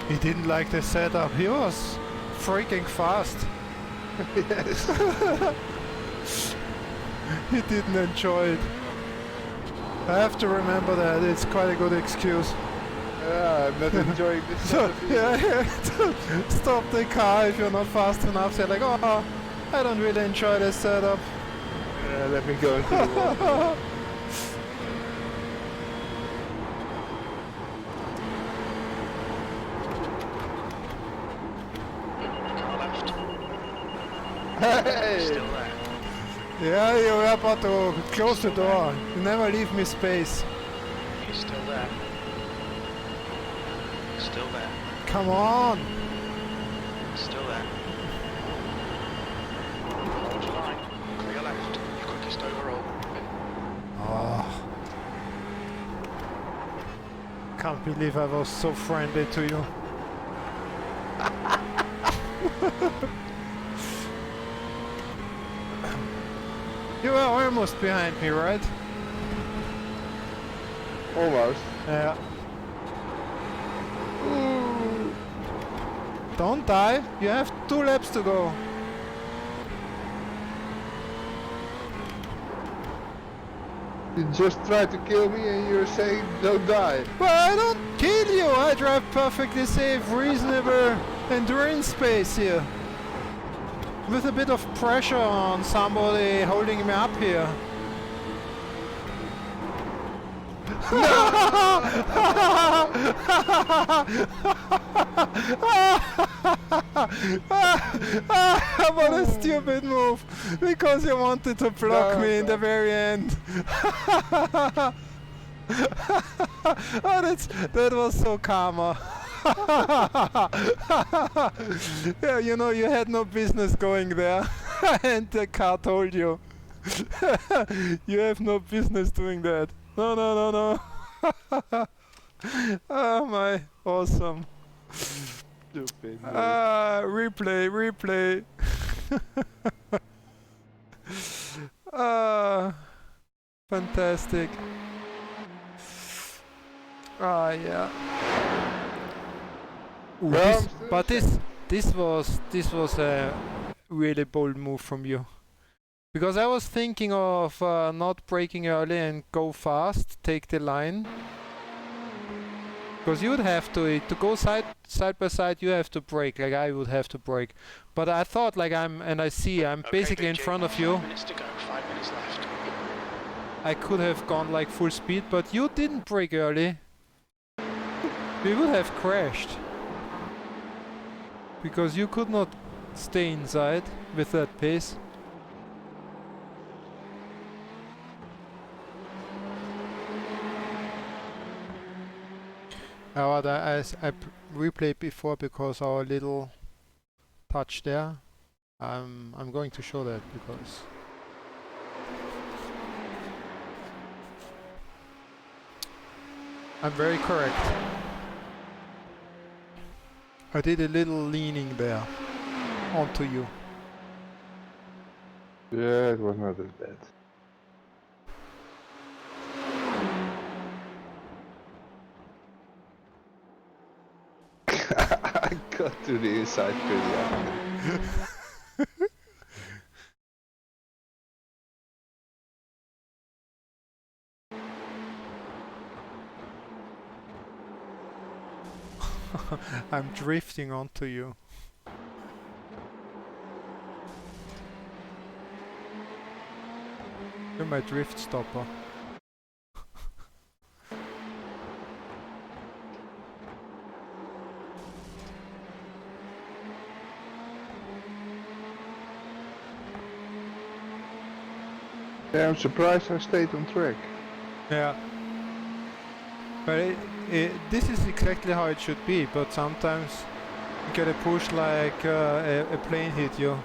[SPEAKER 1] He didn't like the setup. He was freaking fast.
[SPEAKER 2] Yes.
[SPEAKER 1] He didn't enjoy it. I have to remember that. It's quite a good excuse.
[SPEAKER 2] Yeah, I'm not enjoying this.
[SPEAKER 1] So, yeah, stop the car if you're not fast enough. Say like, oh, I don't really enjoy this setup.
[SPEAKER 2] Let me go into the wall.
[SPEAKER 3] Car left.
[SPEAKER 2] Hey!
[SPEAKER 3] Still there.
[SPEAKER 1] Yeah, you were about to close the door. You never leave me space.
[SPEAKER 3] He's still there. Still there.
[SPEAKER 1] Come on.
[SPEAKER 3] Still there. Hold your line. Clear left. Your quickest overall.
[SPEAKER 1] Oh. Can't believe I was so friendly to you. You were almost behind me, right?
[SPEAKER 2] Almost.
[SPEAKER 1] Yeah. Ooh. Don't die. You have 2 laps to go.
[SPEAKER 2] You just tried to kill me and you're saying don't die.
[SPEAKER 1] Well, I don't kill you. I drive perfectly safe, reasonable endurance space here. With a bit of pressure on somebody holding me up here. What a stupid move! Because you wanted to block me in the very end. Oh, that was so karma. Yeah, you know, you had no business going there, and the car told you. You have no business doing that. No, no, no, no. Oh my, awesome.
[SPEAKER 2] Stupid.
[SPEAKER 1] Replay, replay. Fantastic. Yeah. Ooh,
[SPEAKER 2] Well,
[SPEAKER 1] this was a really bold move from you. Because I was thinking of not braking early and go fast, take the line. Because you would have to go side by side, you have to brake, like I would have to brake. But I thought, like I'm
[SPEAKER 3] Okay,
[SPEAKER 1] basically in
[SPEAKER 3] Big G,
[SPEAKER 1] front of you.
[SPEAKER 3] 5 minutes to go, 5 minutes left.
[SPEAKER 1] I could have gone like full speed, but you didn't brake early. We would have crashed. Because you could not stay inside with that pace. I replayed before because our little touch there. I'm going to show that because I'm very correct. I did a little leaning there onto you.
[SPEAKER 2] Yeah, it was not that bad. I got to the inside pretty often.
[SPEAKER 1] I'm drifting onto you. You're my drift stopper.
[SPEAKER 2] Yeah, I'm surprised I stayed on track.
[SPEAKER 1] Yeah. But this is exactly how it should be, but sometimes you get a push like a plane hit you.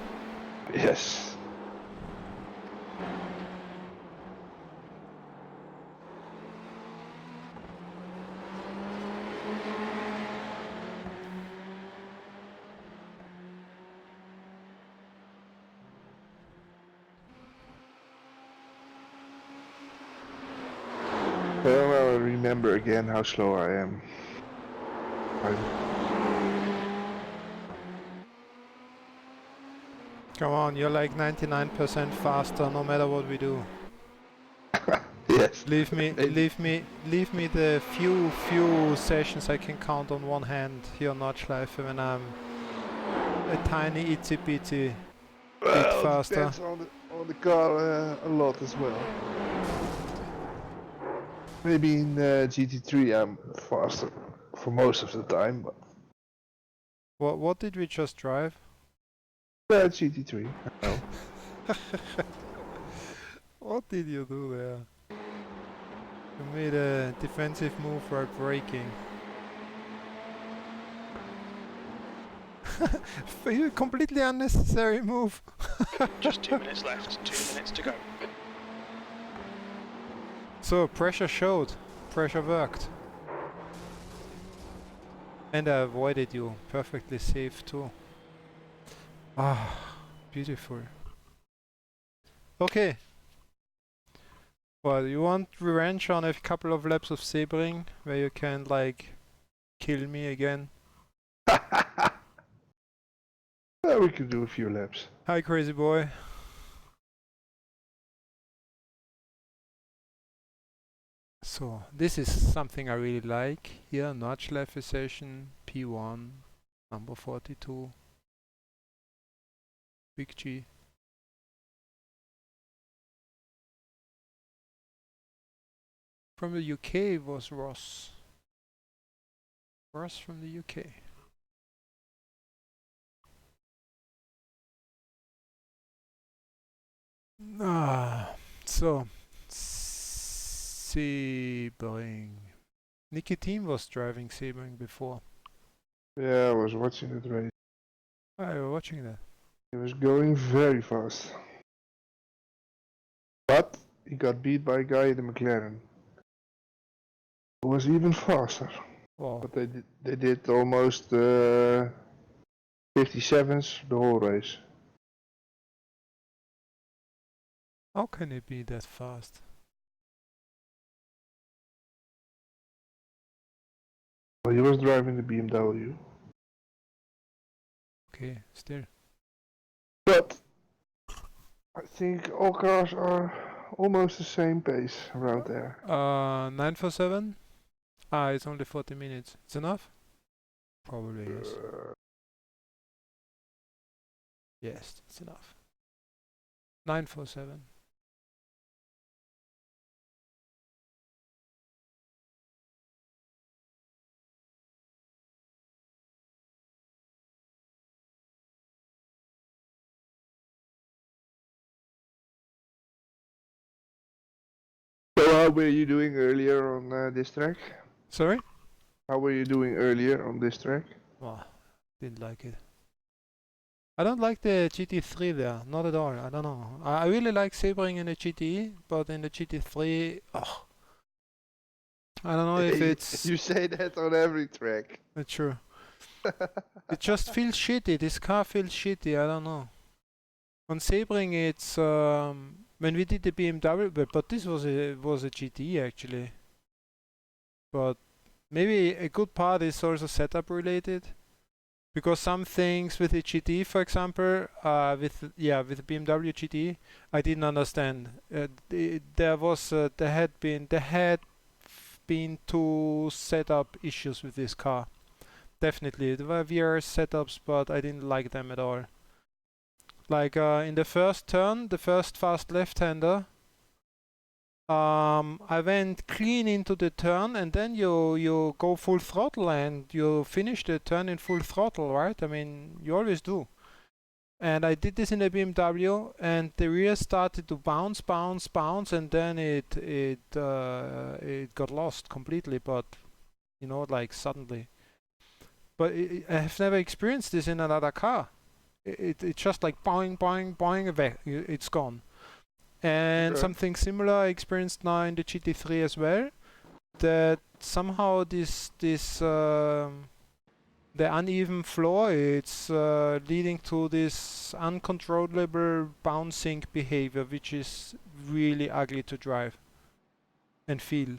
[SPEAKER 2] Yes. Well, I'll remember again how slow I am.
[SPEAKER 1] Come on, you're like 99% faster no matter what we do.
[SPEAKER 2] Yes.
[SPEAKER 1] Leave me the few sessions I can count on one hand here on Notchlife when I'm a tiny itsy bitsy bit faster.
[SPEAKER 2] Depends on the car a lot as well. Maybe in GT3 I'm faster for most of the time, but
[SPEAKER 1] What did we just drive?
[SPEAKER 2] GT3. I know.
[SPEAKER 1] What did you do there? You made a defensive move while braking. Completely unnecessary move.
[SPEAKER 3] Just 2 minutes left, 2 minutes to go.
[SPEAKER 1] So pressure showed, pressure worked. And I avoided you, perfectly safe too. Ah, beautiful. Okay. Well, you want revenge on a couple of laps of Sebring, where you can like kill me again?
[SPEAKER 2] Well, we could do a few laps.
[SPEAKER 1] Hi crazy boy. So, this is something I really like. Here, notch level session, P1, number 42. Big G. From the UK was Ross. Ross from the UK. So Sebring. Nicky Team was driving Sebring before.
[SPEAKER 2] Yeah, I was watching it race.
[SPEAKER 1] Oh, you were watching that.
[SPEAKER 2] He was going very fast. But he got beat by a guy in the McLaren. Who was even faster.
[SPEAKER 1] Wow.
[SPEAKER 2] But they did almost 57s the whole race.
[SPEAKER 1] How can it be that fast?
[SPEAKER 2] Well, he was driving the BMW.
[SPEAKER 1] Okay, still.
[SPEAKER 2] But I think all cars are almost the same pace around there.
[SPEAKER 1] 947? Ah, it's only 40 minutes. It's enough? Probably yes. Yes, it's enough. 947.
[SPEAKER 2] So how were you doing earlier on this track?
[SPEAKER 1] Sorry?
[SPEAKER 2] How were you doing earlier on this track?
[SPEAKER 1] Oh, didn't like it. I don't like the GT3 there, not at all. I don't know. I really like Sebring in the GTE, but in the GT3, oh, I don't know if it's
[SPEAKER 2] You say that on every track.
[SPEAKER 1] true. It just feels shitty. This car feels shitty. I don't know. On Sebring, it's when we did the BMW, but this was a GTE actually. But maybe a good part is also setup related. Because some things with the GT, for example, with the BMW GT, I didn't understand. There had been two setup issues with this car. Definitely, there were VR setups, but I didn't like them at all. Like in the first turn, the first fast left-hander, I went clean into the turn, and then you go full throttle and you finish the turn in full throttle, right? I mean, you always do. And I did this in the BMW, and the rear started to bounce, and then it got lost completely. But you know, like suddenly. But I have never experienced this in another car. It's just like boing, boing, boing, away. It's gone. And something similar I experienced now in the GT3 as well. That somehow the uneven floor, it's leading to this uncontrollable bouncing behavior, which is really ugly to drive and feel.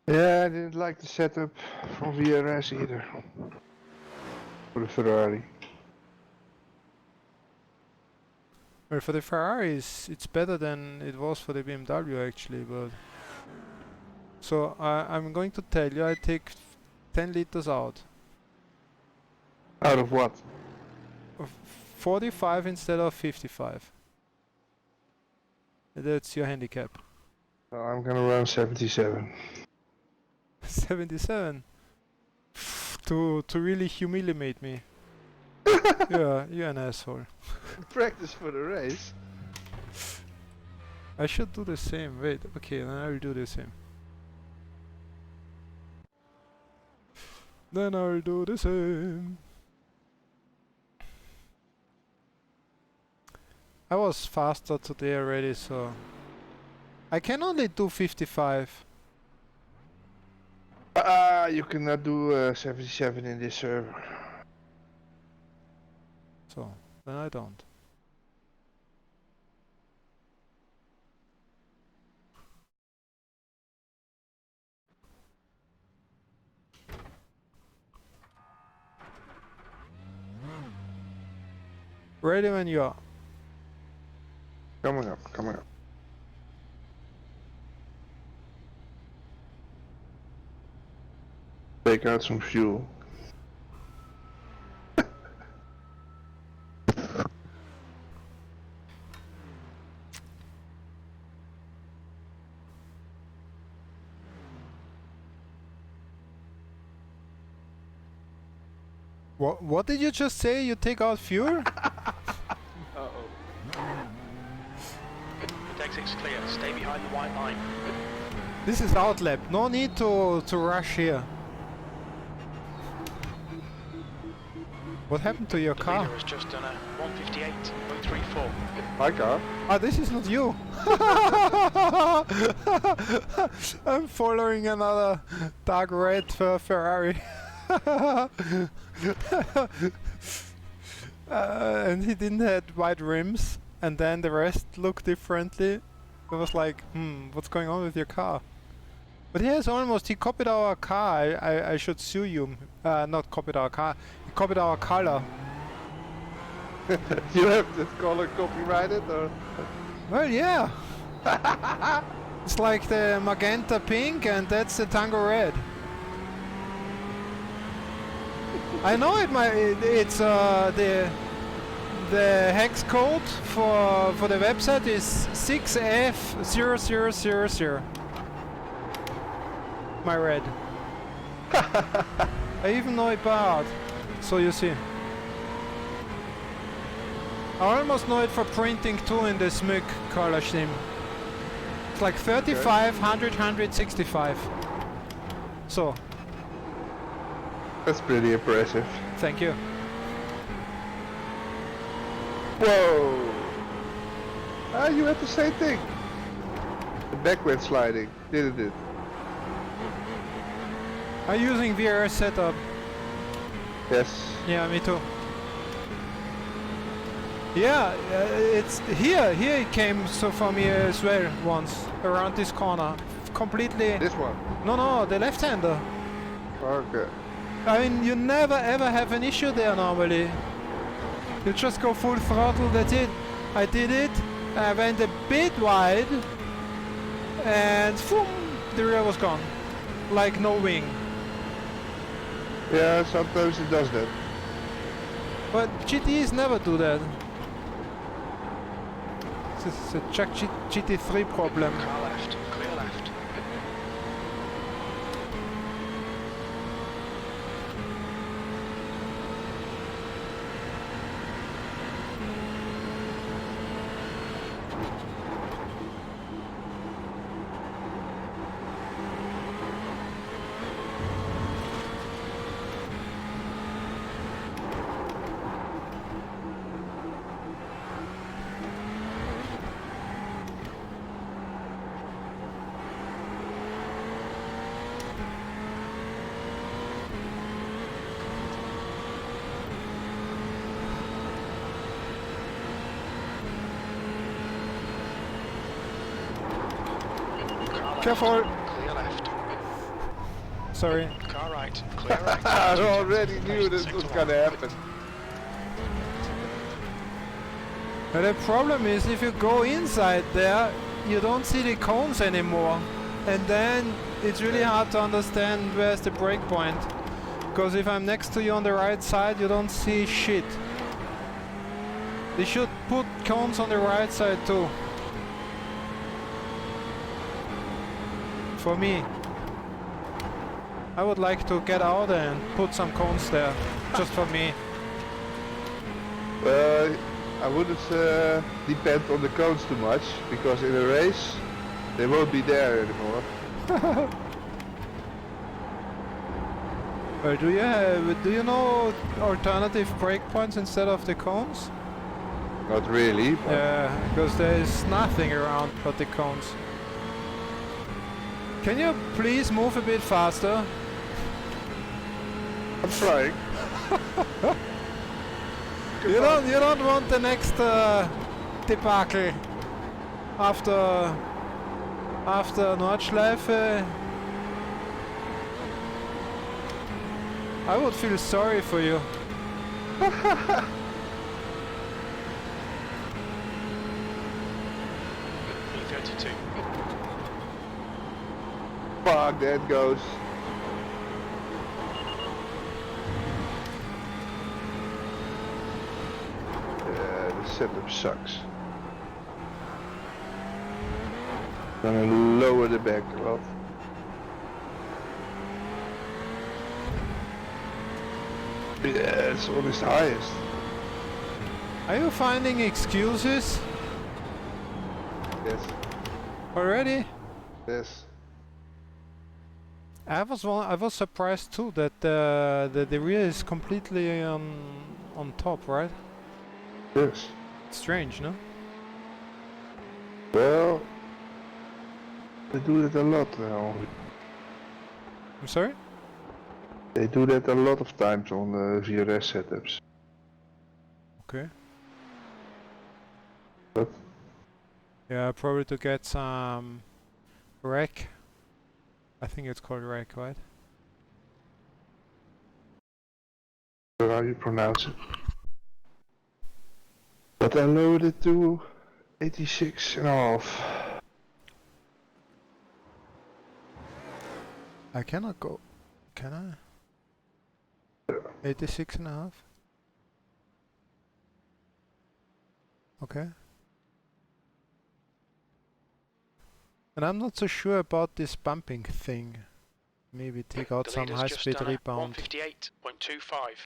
[SPEAKER 2] Yeah, I didn't like the setup from VRS either. For the Ferrari.
[SPEAKER 1] Well, for the Ferraris, it's better than it was for the BMW actually, but... So I'm going to tell you, I take 10 liters out.
[SPEAKER 2] Out of what?
[SPEAKER 1] Of 45 instead of 55. That's your handicap.
[SPEAKER 2] I'm gonna run 77.
[SPEAKER 1] 77? To really humiliate me. Yeah, you're an asshole.
[SPEAKER 2] Practice for the race.
[SPEAKER 1] I should do the same. Wait, okay, then I will do the same. Then I'll do the same. I was faster today already, so... I can only do 55.
[SPEAKER 2] You cannot do 77 in this server.
[SPEAKER 1] So, then I don't. Ready when you are.
[SPEAKER 2] Coming up, coming up. Take out some fuel.
[SPEAKER 1] What did you just say? You take out fuel?
[SPEAKER 3] Uh-oh. The exit's clear. Stay behind the white line.
[SPEAKER 1] This is outlap. No need to rush here. What happened to your
[SPEAKER 3] The
[SPEAKER 1] car?
[SPEAKER 3] leader has just done a 158.34.
[SPEAKER 2] My car?
[SPEAKER 1] Ah, this is not you. I'm following another dark red Ferrari. And he didn't have white rims, and then the rest looked differently. It was like, what's going on with your car? But he copied our car. I should sue you. Not copied our car. He copied our color.
[SPEAKER 2] You have this color copyrighted, or?
[SPEAKER 1] Well, yeah. It's like the magenta pink, and that's the tango red. I know it's the hex code for the website is 6F0000. My red. I even know it by heart. So you see. I almost know it for printing too in the Smyk color scheme. It's like 35, 100, 165. So.
[SPEAKER 2] That's pretty impressive.
[SPEAKER 1] Thank you.
[SPEAKER 2] Whoa! Ah, you had the same thing. The backward sliding, didn't it?
[SPEAKER 1] I'm using VR setup.
[SPEAKER 2] Yes.
[SPEAKER 1] Yeah, me too. Yeah, it's here. Here it came so for me as well once around this corner, completely.
[SPEAKER 2] This one.
[SPEAKER 1] No, the left-hander.
[SPEAKER 2] Okay.
[SPEAKER 1] I mean, you never ever have an issue there normally. You just go full throttle. That's it. I did it. I went a bit wide, and boom, the rear was gone, like no wing.
[SPEAKER 2] Yeah, sometimes it does that.
[SPEAKER 1] But GTs never do that. This is a Jack GT3 problem.
[SPEAKER 3] Car left. Clear left.
[SPEAKER 1] Careful!
[SPEAKER 3] Clear left.
[SPEAKER 1] Sorry.
[SPEAKER 3] Car right. Clear right.
[SPEAKER 2] I already knew this was gonna happen.
[SPEAKER 1] But the problem is if you go inside there, you don't see the cones anymore. And then it's really hard to understand where's the brake point. Because if I'm next to you on the right side, you don't see shit. They should put cones on the right side too. For me. I would like to get out and put some cones there. Just for me.
[SPEAKER 2] Well, I wouldn't depend on the cones too much, because in a race they won't be there anymore.
[SPEAKER 1] Well, do you know alternative breakpoints instead of the cones?
[SPEAKER 2] Not really, but
[SPEAKER 1] Yeah, because there's nothing around but the cones. Can you please move a bit faster?
[SPEAKER 2] I'm trying.
[SPEAKER 1] You don't want the next debacle after Nordschleife. I would feel sorry for you.
[SPEAKER 3] E32.
[SPEAKER 2] Fuck, there it goes. Yeah, the setup sucks. Gonna lower the back a lot. Yeah, it's always the highest.
[SPEAKER 1] Are you finding excuses
[SPEAKER 2] Yes,
[SPEAKER 1] already?
[SPEAKER 2] yes.
[SPEAKER 1] I was surprised too that the rear is completely on top, right?
[SPEAKER 2] Yes.
[SPEAKER 1] Strange, no?
[SPEAKER 2] Well, they do that a lot now.
[SPEAKER 1] I'm sorry?
[SPEAKER 2] They do that a lot of times on VRS setups.
[SPEAKER 1] Okay.
[SPEAKER 2] But
[SPEAKER 1] Yeah, probably to get some rack. I think it's called rack, right?
[SPEAKER 2] how you pronounce it. But I lowered it to 86.5.
[SPEAKER 1] I cannot go. Can I? 86.5? Okay. And I'm not so sure about this bumping thing. Maybe take out
[SPEAKER 3] The
[SPEAKER 1] some
[SPEAKER 3] leader's just
[SPEAKER 1] high-speed
[SPEAKER 3] done a
[SPEAKER 1] rebound.
[SPEAKER 3] 158.25.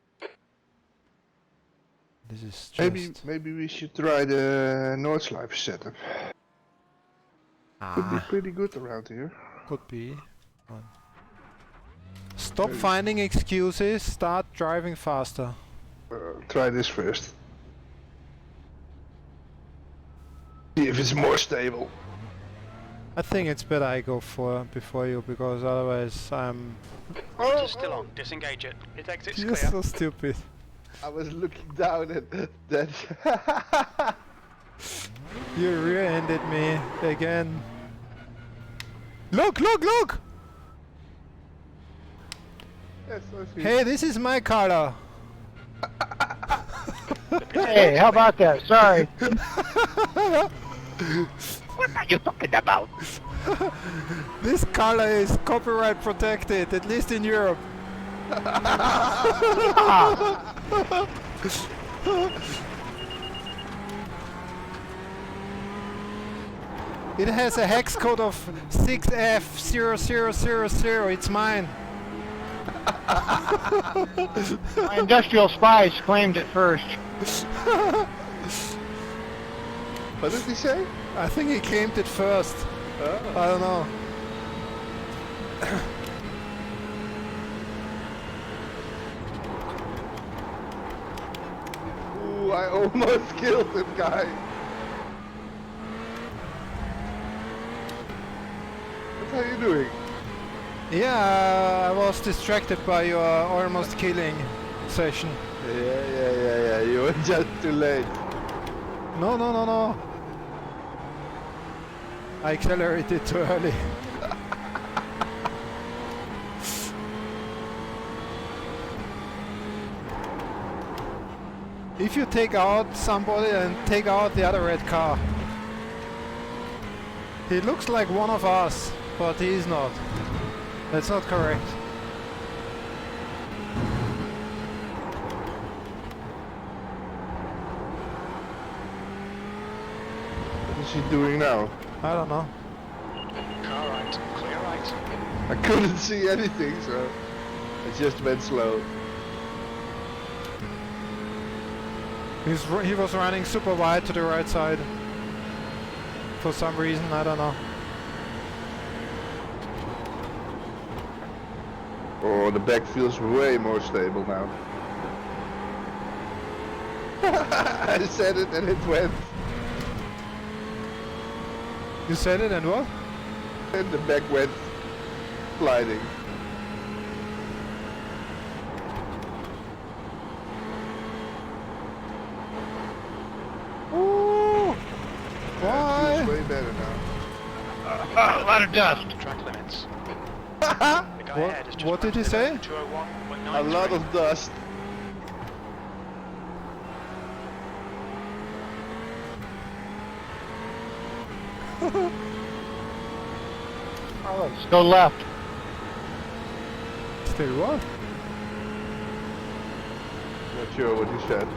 [SPEAKER 1] This is just...
[SPEAKER 2] Maybe we should try the Nordschleife setup. Could be pretty good around here.
[SPEAKER 1] Could be. Stop finding excuses, start driving faster.
[SPEAKER 2] Try this first. See if it's more stable.
[SPEAKER 1] I think it's better I go before you, because otherwise I'm...
[SPEAKER 3] Motor's still on. Disengage it. Its exit's
[SPEAKER 1] You're
[SPEAKER 3] clear.
[SPEAKER 1] so stupid.
[SPEAKER 2] I was looking down at that.
[SPEAKER 1] You rear-ended me again. Look, look, look!
[SPEAKER 2] Yes, I see.
[SPEAKER 1] Hey, this is my color.
[SPEAKER 4] Hey, how about that? Sorry. What are you talking about?
[SPEAKER 1] This color is copyright protected, at least in Europe. It has a hex code of 6F0000. It's mine.
[SPEAKER 4] My industrial spies claimed it first.
[SPEAKER 2] What did he say?
[SPEAKER 1] I think he claimed it first. I don't know.
[SPEAKER 2] Ooh, I almost killed that guy. What are you doing?
[SPEAKER 1] Yeah, I was distracted by your almost killing session.
[SPEAKER 2] Yeah. You were just too late.
[SPEAKER 1] No, no, no, no. I accelerated too early. If you take out somebody and take out the other red car. He looks like one of us, but he is not. That's not correct.
[SPEAKER 2] What is he doing now?
[SPEAKER 1] I don't know.
[SPEAKER 3] Car right. Clear right.
[SPEAKER 2] I couldn't see anything, so I just went slow.
[SPEAKER 1] He was running super wide to the right side. For some reason, I don't know.
[SPEAKER 2] Oh, the back feels way more stable now. I said it and it went.
[SPEAKER 1] You said it and what?
[SPEAKER 2] And the back went sliding.
[SPEAKER 1] Ooh! Why?
[SPEAKER 2] Feels way better now.
[SPEAKER 4] A lot of dust.
[SPEAKER 3] Track limits. The guy ahead has just
[SPEAKER 1] What did he
[SPEAKER 3] posted
[SPEAKER 1] say?
[SPEAKER 3] 201.93.
[SPEAKER 2] A lot of dust.
[SPEAKER 4] Let's go left.
[SPEAKER 1] Still what?
[SPEAKER 2] Not sure what he said.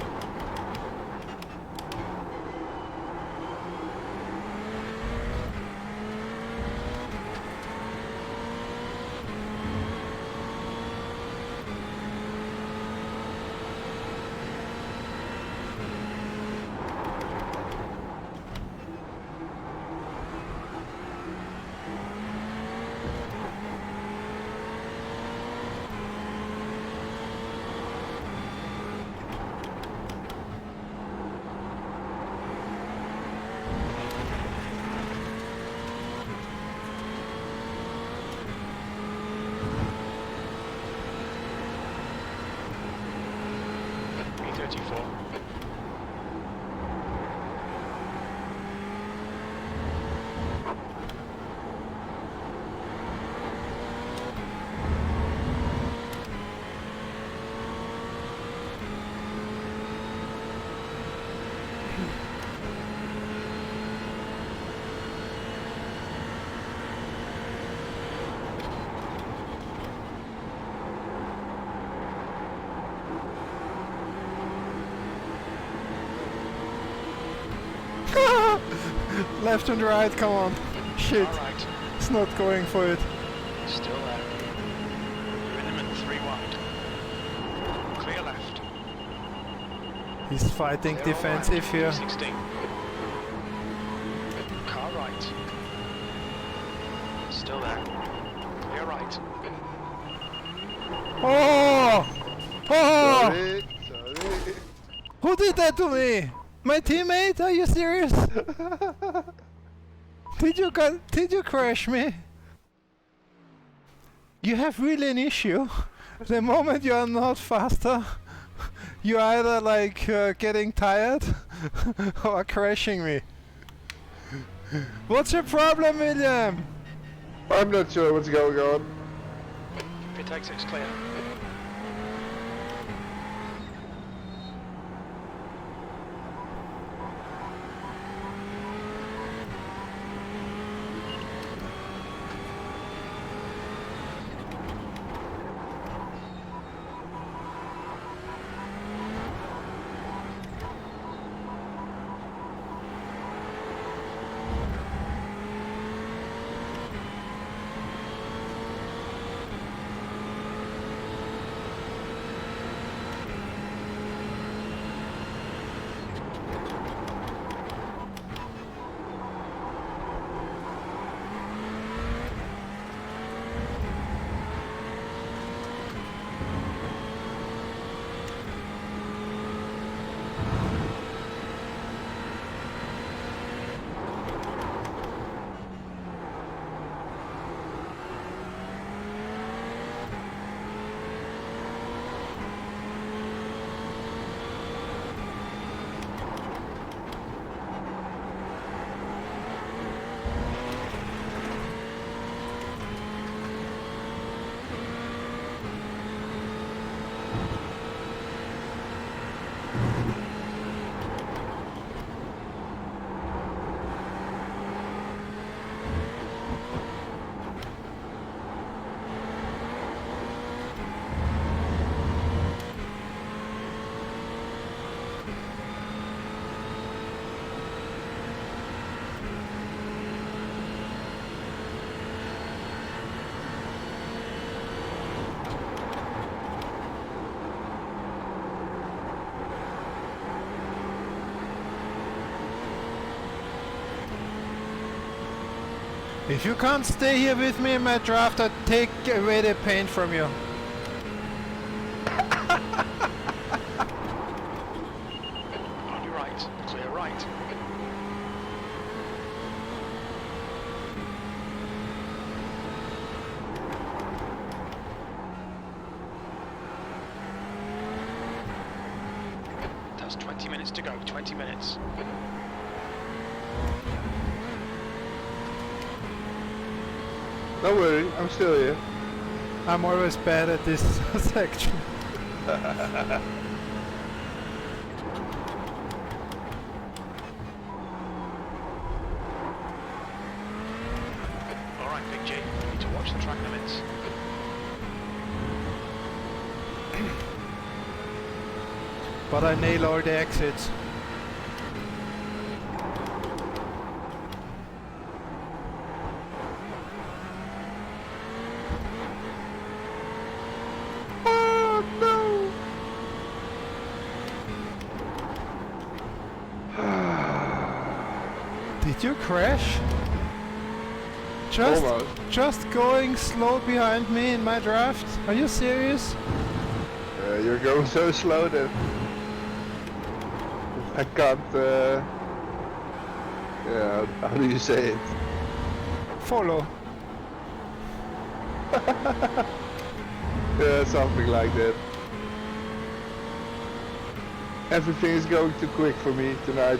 [SPEAKER 3] 34.
[SPEAKER 1] Left and right, come on. Shit,
[SPEAKER 3] Alright,
[SPEAKER 1] it's not going for it.
[SPEAKER 3] still there. You're in them at 3 wide. Clear left.
[SPEAKER 1] He's fighting
[SPEAKER 3] Clear all
[SPEAKER 1] defensive
[SPEAKER 3] right.
[SPEAKER 1] here.
[SPEAKER 3] 16. Car right. Still there. Clear right.
[SPEAKER 1] Oh! Oh!
[SPEAKER 2] Sorry, sorry.
[SPEAKER 1] Who did that to me? My teammate? Are you serious? Did you crash me? You have really an issue. The moment you are not faster, you either like getting tired or crashing me. What's your problem, William?
[SPEAKER 2] I'm not sure what's going on.
[SPEAKER 3] Pit exit's clear.
[SPEAKER 1] If you can't stay here with me in my draft, I'll take away the paint from you.
[SPEAKER 3] On your right. Clear right. That's 20 minutes to go. 20 minutes.
[SPEAKER 2] Don't worry, I'm still here.
[SPEAKER 1] I'm always bad at this section.
[SPEAKER 3] Alright, Big G. You need to watch the track limits.
[SPEAKER 1] But I nail all the exits.
[SPEAKER 2] Oh no!
[SPEAKER 1] Did you crash?
[SPEAKER 2] Almost.
[SPEAKER 1] Just going slow behind me in my draft? Are you serious?
[SPEAKER 2] You're going so slow that I can't. Yeah, how do you say it?
[SPEAKER 1] Follow.
[SPEAKER 2] Yeah, something like that. Everything is going too quick for me tonight.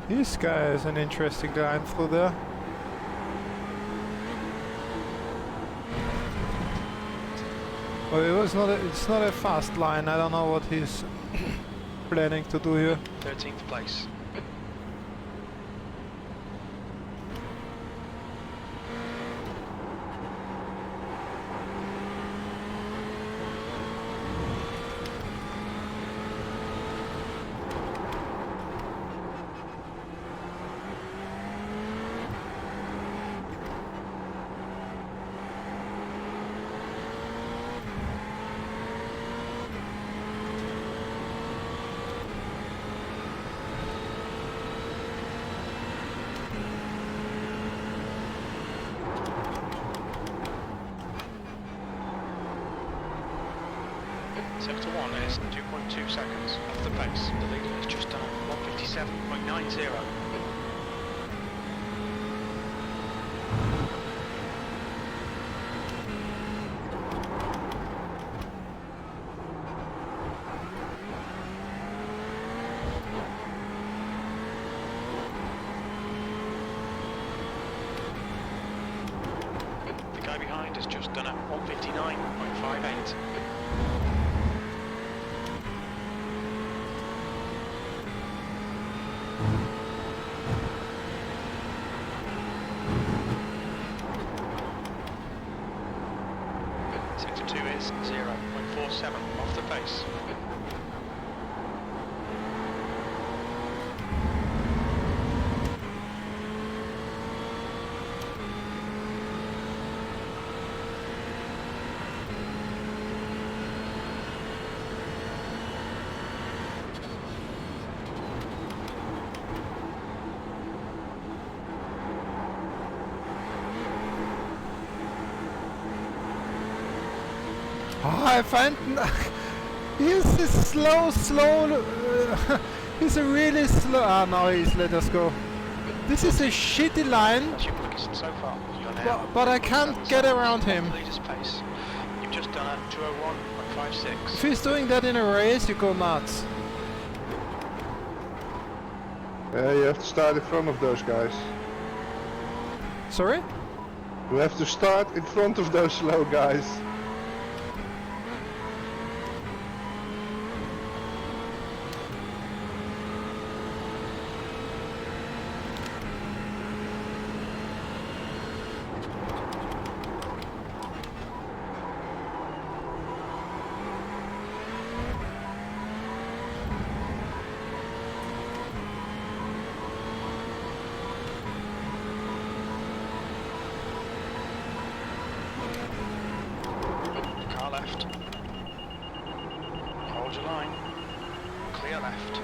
[SPEAKER 1] This guy is an interesting line through there. Well, it's not a fast line. I don't know what he's planning to do here.
[SPEAKER 3] 13th place. Sector 1 is 2.2 seconds off the pace. The leader is just done 157.90. The guy behind has just done 159.58. Sector 2 is 0.47 off the pace.
[SPEAKER 1] Oh, I find he's a slow. He's a really slow. Ah, no, he's let us go. This is a shitty line,
[SPEAKER 3] That's your quickest so far. You're now
[SPEAKER 1] but I can't get around him.
[SPEAKER 3] off the leader's pace. You've just done 201.56.
[SPEAKER 1] If he's doing that in a race, you go nuts.
[SPEAKER 2] Yeah, you have to start in front of those guys.
[SPEAKER 1] Sorry?
[SPEAKER 2] You have to start in front of those slow guys.
[SPEAKER 3] Car left. Hold your line. Clear left.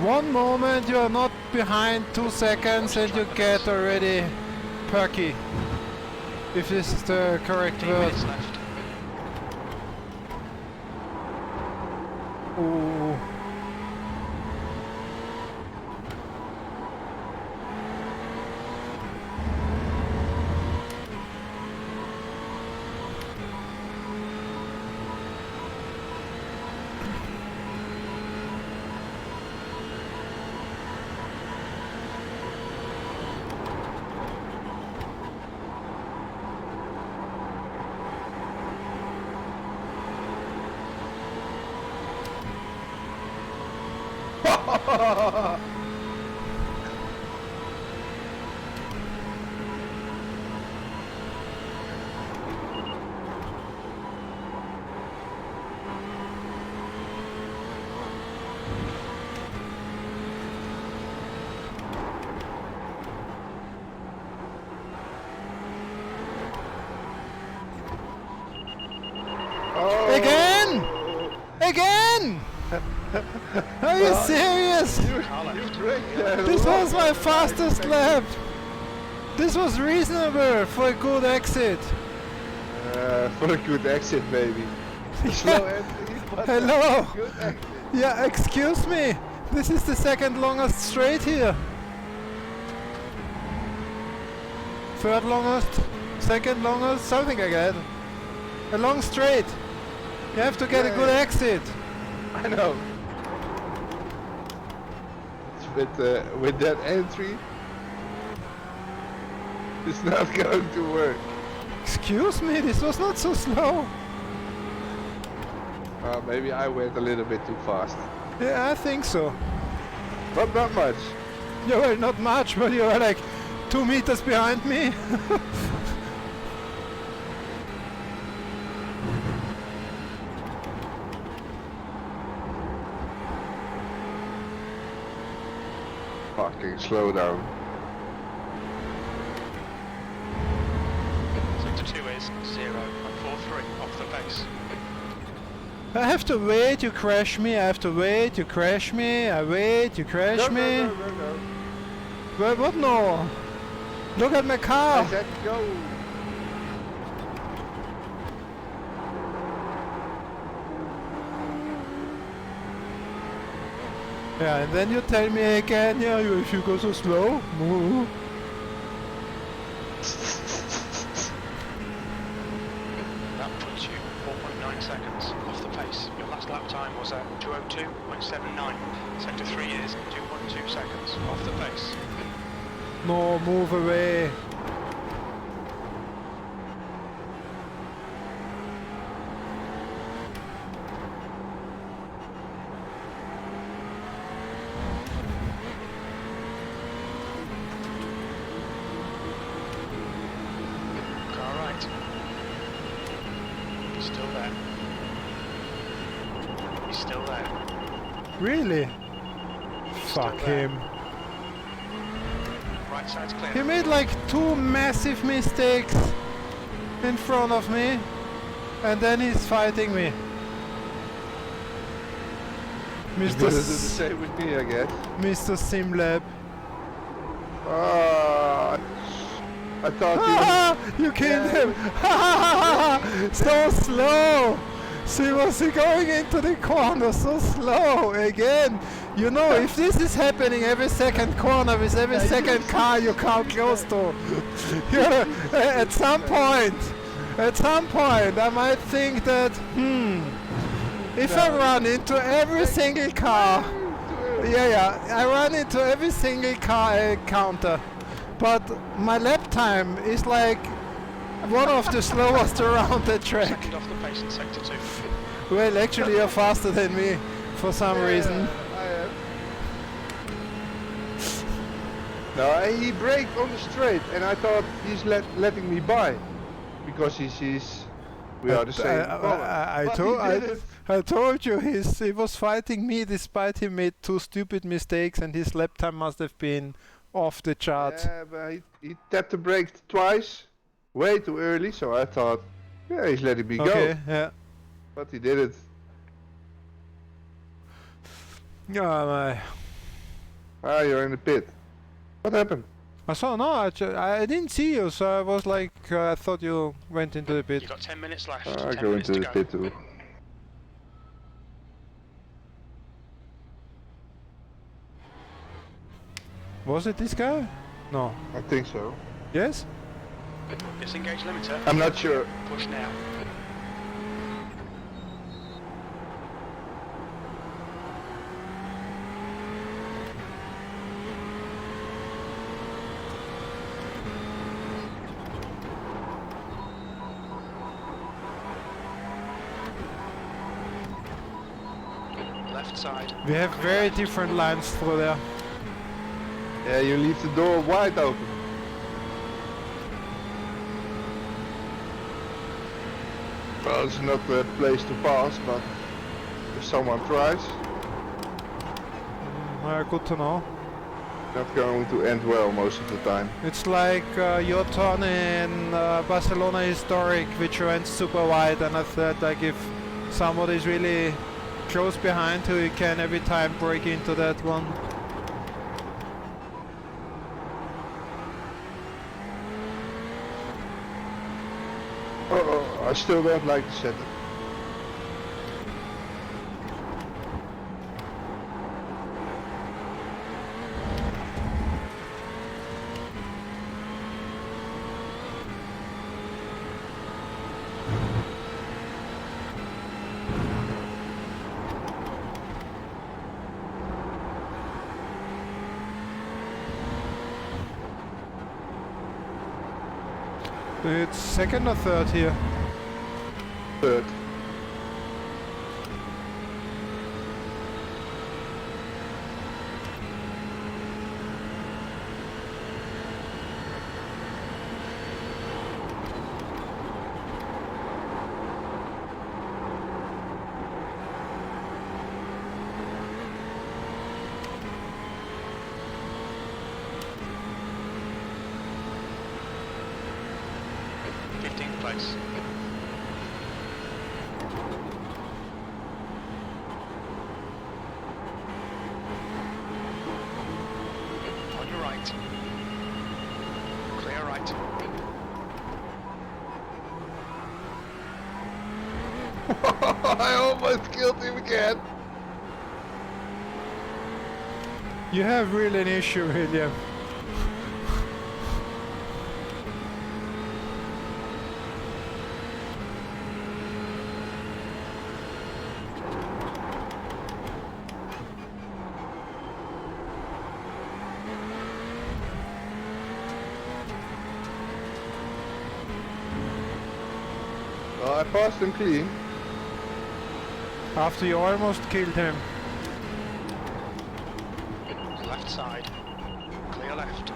[SPEAKER 1] One moment you are not behind 2 seconds and you get already perky. If this is the correct
[SPEAKER 3] 10
[SPEAKER 1] word.
[SPEAKER 3] minutes left.
[SPEAKER 1] Ooh.
[SPEAKER 2] Oh.
[SPEAKER 1] Again! Again! Are you serious?
[SPEAKER 3] Car
[SPEAKER 2] You
[SPEAKER 3] left.
[SPEAKER 2] break that
[SPEAKER 1] This
[SPEAKER 2] lot.
[SPEAKER 1] was my fastest lap! This was reasonable for a good exit.
[SPEAKER 2] For a good exit, maybe. A slow entry, but
[SPEAKER 1] Hello!
[SPEAKER 2] a good exit.
[SPEAKER 1] Yeah, excuse me! This is the second longest straight here. Third longest, second longest, something like that. A long straight. You have to get a good exit.
[SPEAKER 2] I know. With that entry, it's not going to work.
[SPEAKER 1] Excuse me, this was not so slow.
[SPEAKER 2] Maybe I went a little bit too fast.
[SPEAKER 1] Yeah, I think so.
[SPEAKER 2] But not much.
[SPEAKER 1] Yeah, well, not much, but you are like 2 meters behind me.
[SPEAKER 2] Fucking slow down.
[SPEAKER 3] Sector 2 is 0.43 off the pace.
[SPEAKER 1] I have to wait, you crash me, I have to wait, you crash me, I wait, you crash me.
[SPEAKER 2] No.
[SPEAKER 1] But what no? Look at my car.
[SPEAKER 2] I said go.
[SPEAKER 1] Yeah, and then you tell me again, yeah, if you go so slow. Moo.
[SPEAKER 3] That puts you 4.9 seconds off the pace. Your last lap time was at 2:02.79. Sector 3 is 2.2 seconds off the pace.
[SPEAKER 1] No, move away.
[SPEAKER 3] Car right. He's still there. He's still there.
[SPEAKER 1] Really?
[SPEAKER 3] He's
[SPEAKER 1] Fuck
[SPEAKER 3] still there.
[SPEAKER 1] him.
[SPEAKER 3] Right side's clear.
[SPEAKER 1] He made like 2 massive mistakes in front of me, and then he's fighting me.
[SPEAKER 2] You're
[SPEAKER 1] Mr.
[SPEAKER 2] gonna do the same with me, I guess.
[SPEAKER 1] Mr. Simlab.
[SPEAKER 2] I thought
[SPEAKER 1] Ah, you killed him! So slow! See, was he going into the corner so slow again? You know, if this is happening every second corner with every second car you come close to, at some point, I might think that, if I run into every single car, I run into every single car I encounter. But my lap time is like one of the slowest around the track.
[SPEAKER 3] Second off the pace in sector 2.
[SPEAKER 1] Well, actually you're faster than me for some reason.
[SPEAKER 2] I am. No, he braked on the straight, and I thought he's letting me by because he sees we are the same color.
[SPEAKER 1] I told you he was fighting me despite he made 2 stupid mistakes and his lap time must have been off the chart.
[SPEAKER 2] Yeah, but he tapped the brake twice, way too early, so I thought, yeah, he's letting me
[SPEAKER 1] Okay,
[SPEAKER 2] go.
[SPEAKER 1] yeah.
[SPEAKER 2] But he didn't.
[SPEAKER 1] Yeah,
[SPEAKER 2] You're in the pit. What happened?
[SPEAKER 1] I saw, no, I didn't see you, so I was like, I thought you went into the pit.
[SPEAKER 3] You've got 10 minutes left.
[SPEAKER 2] I
[SPEAKER 3] 10
[SPEAKER 2] go
[SPEAKER 3] minutes
[SPEAKER 2] into
[SPEAKER 3] to
[SPEAKER 2] the
[SPEAKER 3] go.
[SPEAKER 2] pit too.
[SPEAKER 1] Was it this guy? No.
[SPEAKER 2] I think so.
[SPEAKER 1] Yes?
[SPEAKER 3] Disengage limiter.
[SPEAKER 2] I'm not sure.
[SPEAKER 3] Push now. Left side.
[SPEAKER 1] We have very different lines through there.
[SPEAKER 2] Yeah, you leave the door wide open. Well, it's not the place to pass, but if someone tries,
[SPEAKER 1] Good to know.
[SPEAKER 2] not going to end well most of the time.
[SPEAKER 1] It's like your turn in Barcelona Historic, which went super wide, and I thought like if somebody's really close behind who you can every time break into that one.
[SPEAKER 2] Oh, I still don't like the setup.
[SPEAKER 1] It's second or third here?
[SPEAKER 2] Third.
[SPEAKER 3] Place. On your right. Clear right.
[SPEAKER 2] I almost killed him again.
[SPEAKER 1] You have really an issue, William.
[SPEAKER 2] Well, I passed him clean.
[SPEAKER 1] After you almost killed him.
[SPEAKER 3] Left side. Clear left.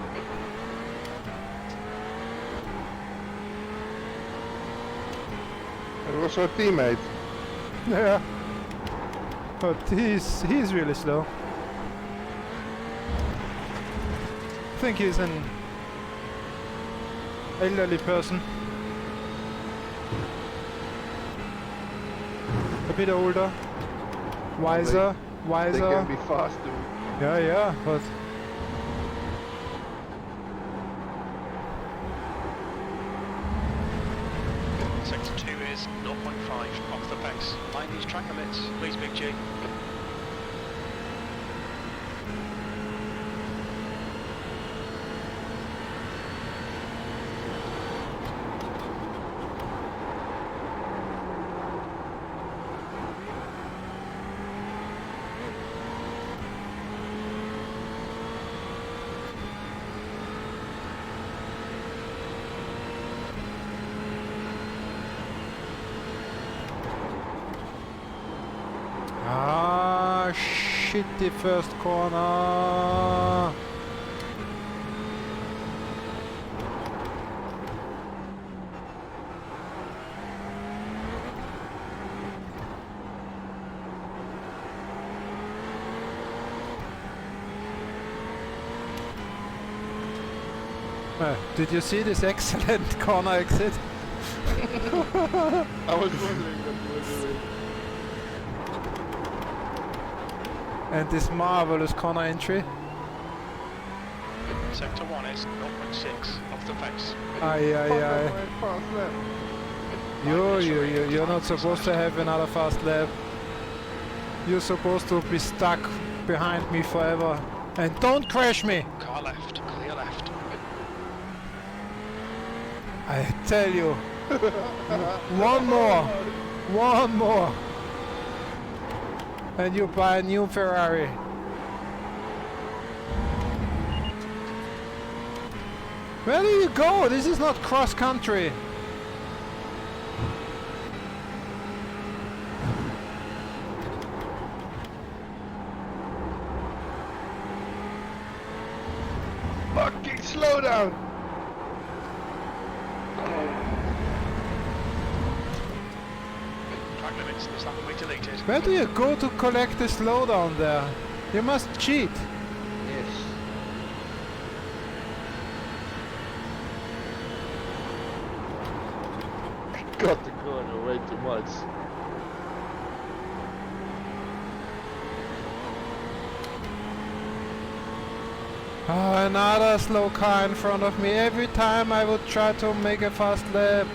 [SPEAKER 2] It was our teammate.
[SPEAKER 1] Yeah. But he's really slow. I think he's an elderly person. A bit older. Wiser.
[SPEAKER 2] They
[SPEAKER 1] Wiser.
[SPEAKER 2] can be fast too.
[SPEAKER 1] Yeah, but
[SPEAKER 3] Sector 2 is 0.5 off the pace. Mind these track limits, please, Big G.
[SPEAKER 1] shitty first corner. Did you see this excellent corner exit?
[SPEAKER 2] I was wondering what you were doing.
[SPEAKER 1] And this marvelous corner entry.
[SPEAKER 3] Sector 1 is 0.6 off the pace.
[SPEAKER 1] Aye.
[SPEAKER 2] Fast lap.
[SPEAKER 1] You're not supposed to have another fast lap. You're supposed to be stuck behind me forever. And don't crash me!
[SPEAKER 3] Car left, clear left.
[SPEAKER 1] I tell you. One more. And you buy a new Ferrari. Where do you go? This is not cross country.
[SPEAKER 2] Fucking slow down.
[SPEAKER 3] Track limits, this lap will be deleted.
[SPEAKER 1] Where do you go to collect the slowdown there? You must cheat.
[SPEAKER 2] Yes. Got the corner way too much.
[SPEAKER 1] Oh, another slow car in front of me. Every time I would try to make a fast lap.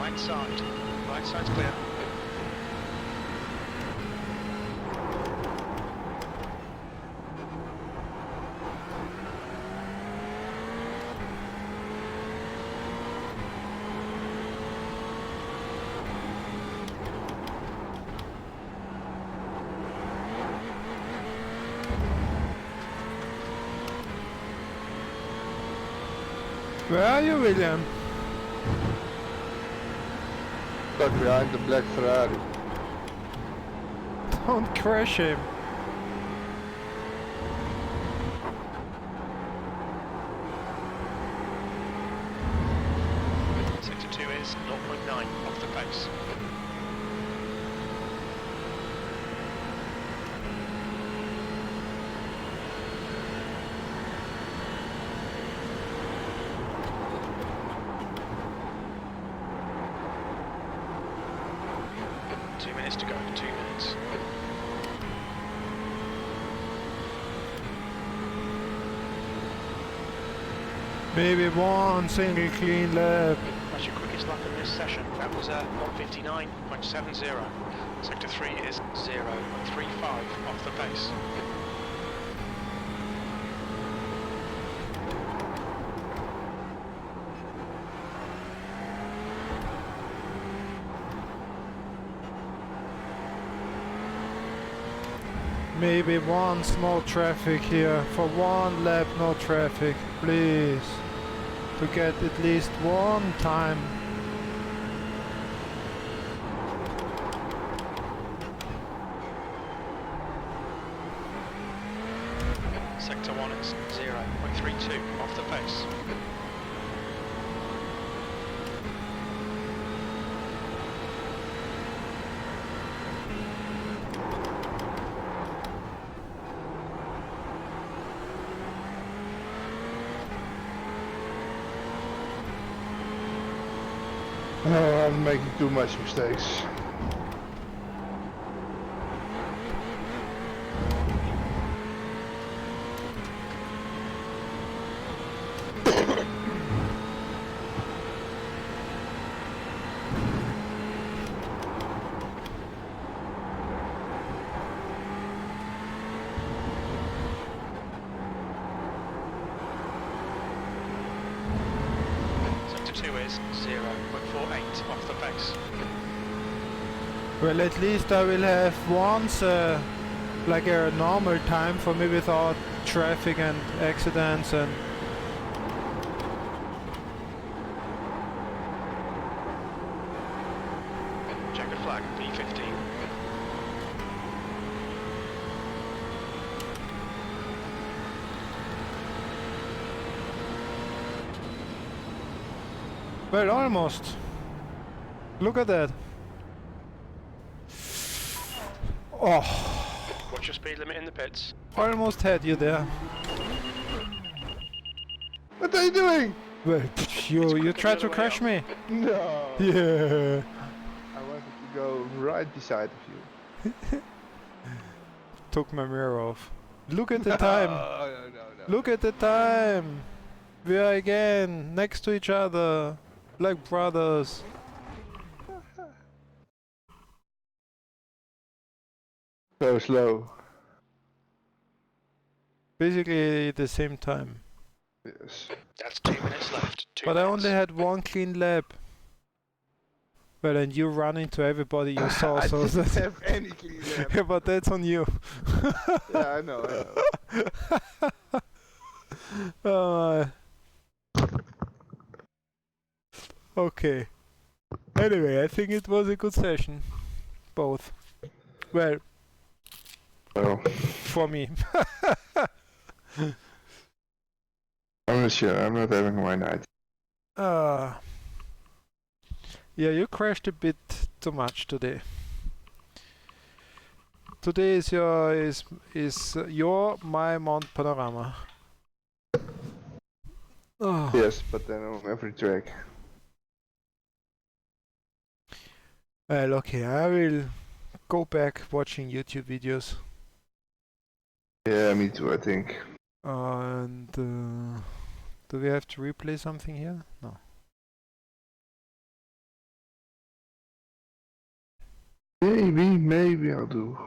[SPEAKER 3] Right side. Right side's clear.
[SPEAKER 1] Where are you, William?
[SPEAKER 2] Stuck behind the black Ferrari.
[SPEAKER 1] Don't crash him.
[SPEAKER 3] Sector 2 is 0.9 off the pace. To go, 2 minutes.
[SPEAKER 1] Maybe one single clean lap.
[SPEAKER 3] That's your quickest lap in this session. That was 1:59.70. Sector 3 is 0.35 off the pace.
[SPEAKER 1] Maybe one small traffic here. For one lap, no traffic, please. To get at least one time.
[SPEAKER 3] Sector 1 is 0.32 off the pace.
[SPEAKER 2] Oh, I'm making too much mistakes.
[SPEAKER 3] Sector 2 is 0.48 off the pace.
[SPEAKER 1] Well, at least I will have once like a normal time for me without traffic and accidents and
[SPEAKER 3] Checkered flag, P15.
[SPEAKER 1] well, almost. Look at that. Oh,
[SPEAKER 3] What's your speed limit in the pits?
[SPEAKER 1] almost had you there.
[SPEAKER 2] What are you doing?
[SPEAKER 1] Well, you tried to crash me.
[SPEAKER 2] No.
[SPEAKER 1] Yeah.
[SPEAKER 2] I wanted to go right beside of you.
[SPEAKER 1] Took my mirror off. Look at the time.
[SPEAKER 2] No.
[SPEAKER 1] Look at the time. We are again next to each other, like brothers.
[SPEAKER 2] So slow.
[SPEAKER 1] Basically the same time.
[SPEAKER 2] Yes.
[SPEAKER 3] That's 2 minutes left. 2
[SPEAKER 1] But I
[SPEAKER 3] minutes.
[SPEAKER 1] only had one clean lap. Well, and you run into everybody you saw,
[SPEAKER 2] I
[SPEAKER 1] so
[SPEAKER 2] didn't
[SPEAKER 1] that's
[SPEAKER 2] have any clean lap.
[SPEAKER 1] yeah, but that's on you.
[SPEAKER 2] Yeah, I know.
[SPEAKER 1] Okay. Anyway, I think it was a good session. Both. Well,
[SPEAKER 2] Well,
[SPEAKER 1] for me.
[SPEAKER 2] I'm not sure. I'm not having my night.
[SPEAKER 1] Yeah, you crashed a bit too much today. Today is your my Mount Panorama. Oh.
[SPEAKER 2] Yes, but then on every track.
[SPEAKER 1] Well, okay, I will go back watching YouTube videos.
[SPEAKER 2] Yeah, me too, I think.
[SPEAKER 1] And do we have to replay something here? No.
[SPEAKER 2] maybe I'll do.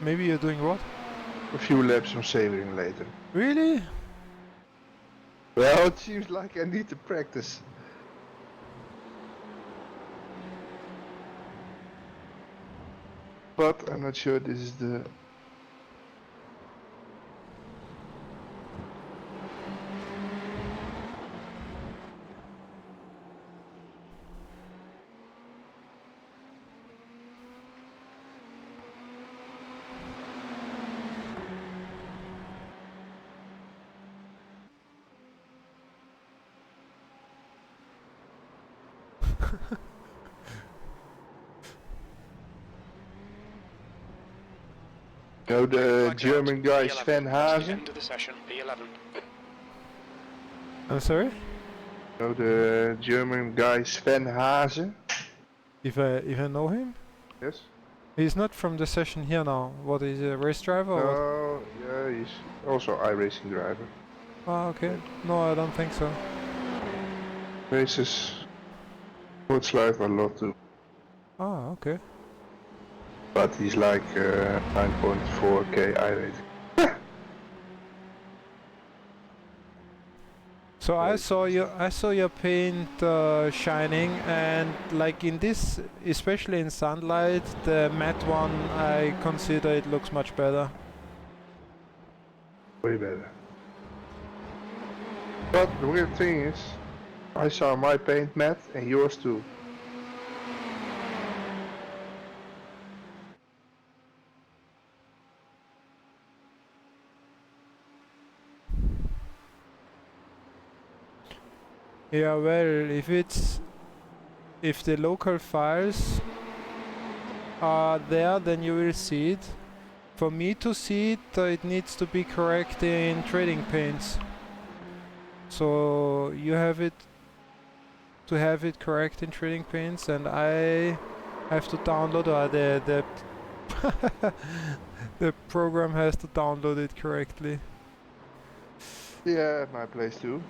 [SPEAKER 1] Maybe you're doing what?
[SPEAKER 2] A few laps on Sebring later.
[SPEAKER 1] Really?
[SPEAKER 2] Well, it seems like I need to practice. But I'm not sure this is the... No, the German guy Sven Hazen.
[SPEAKER 3] End of the session, P11.
[SPEAKER 1] I'm sorry?
[SPEAKER 2] No, the German guy Sven Hazen.
[SPEAKER 1] If I know him?
[SPEAKER 2] Yes.
[SPEAKER 1] He's not from the session here now. What, is he a race driver or what?
[SPEAKER 2] Oh, yeah, he's also iRacing driver.
[SPEAKER 1] Ah, okay. No, I don't think so.
[SPEAKER 2] Races Sportslife a lot too.
[SPEAKER 1] Ah, okay.
[SPEAKER 2] But he's like 9.4k iRacing.
[SPEAKER 1] So I saw your paint shining, and like in this, especially in sunlight, the matte one, I consider it looks much better.
[SPEAKER 2] Way better. But the weird thing is, I saw my paint matte and yours too.
[SPEAKER 1] Yeah, well, if the local files are there, then you will see it. For me to see it, it needs to be correct in trading paints. So you have it to have it correct in trading paints, and I have to download, or the the program has to download it correctly.
[SPEAKER 2] Yeah, at my place too.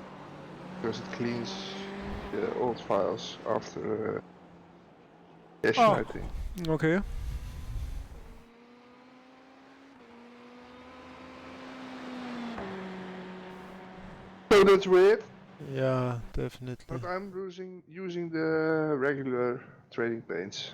[SPEAKER 2] Because it cleans the old files after session, I think.
[SPEAKER 1] Okay.
[SPEAKER 2] So that's weird.
[SPEAKER 1] Yeah, definitely.
[SPEAKER 2] But I'm using the regular trading paints.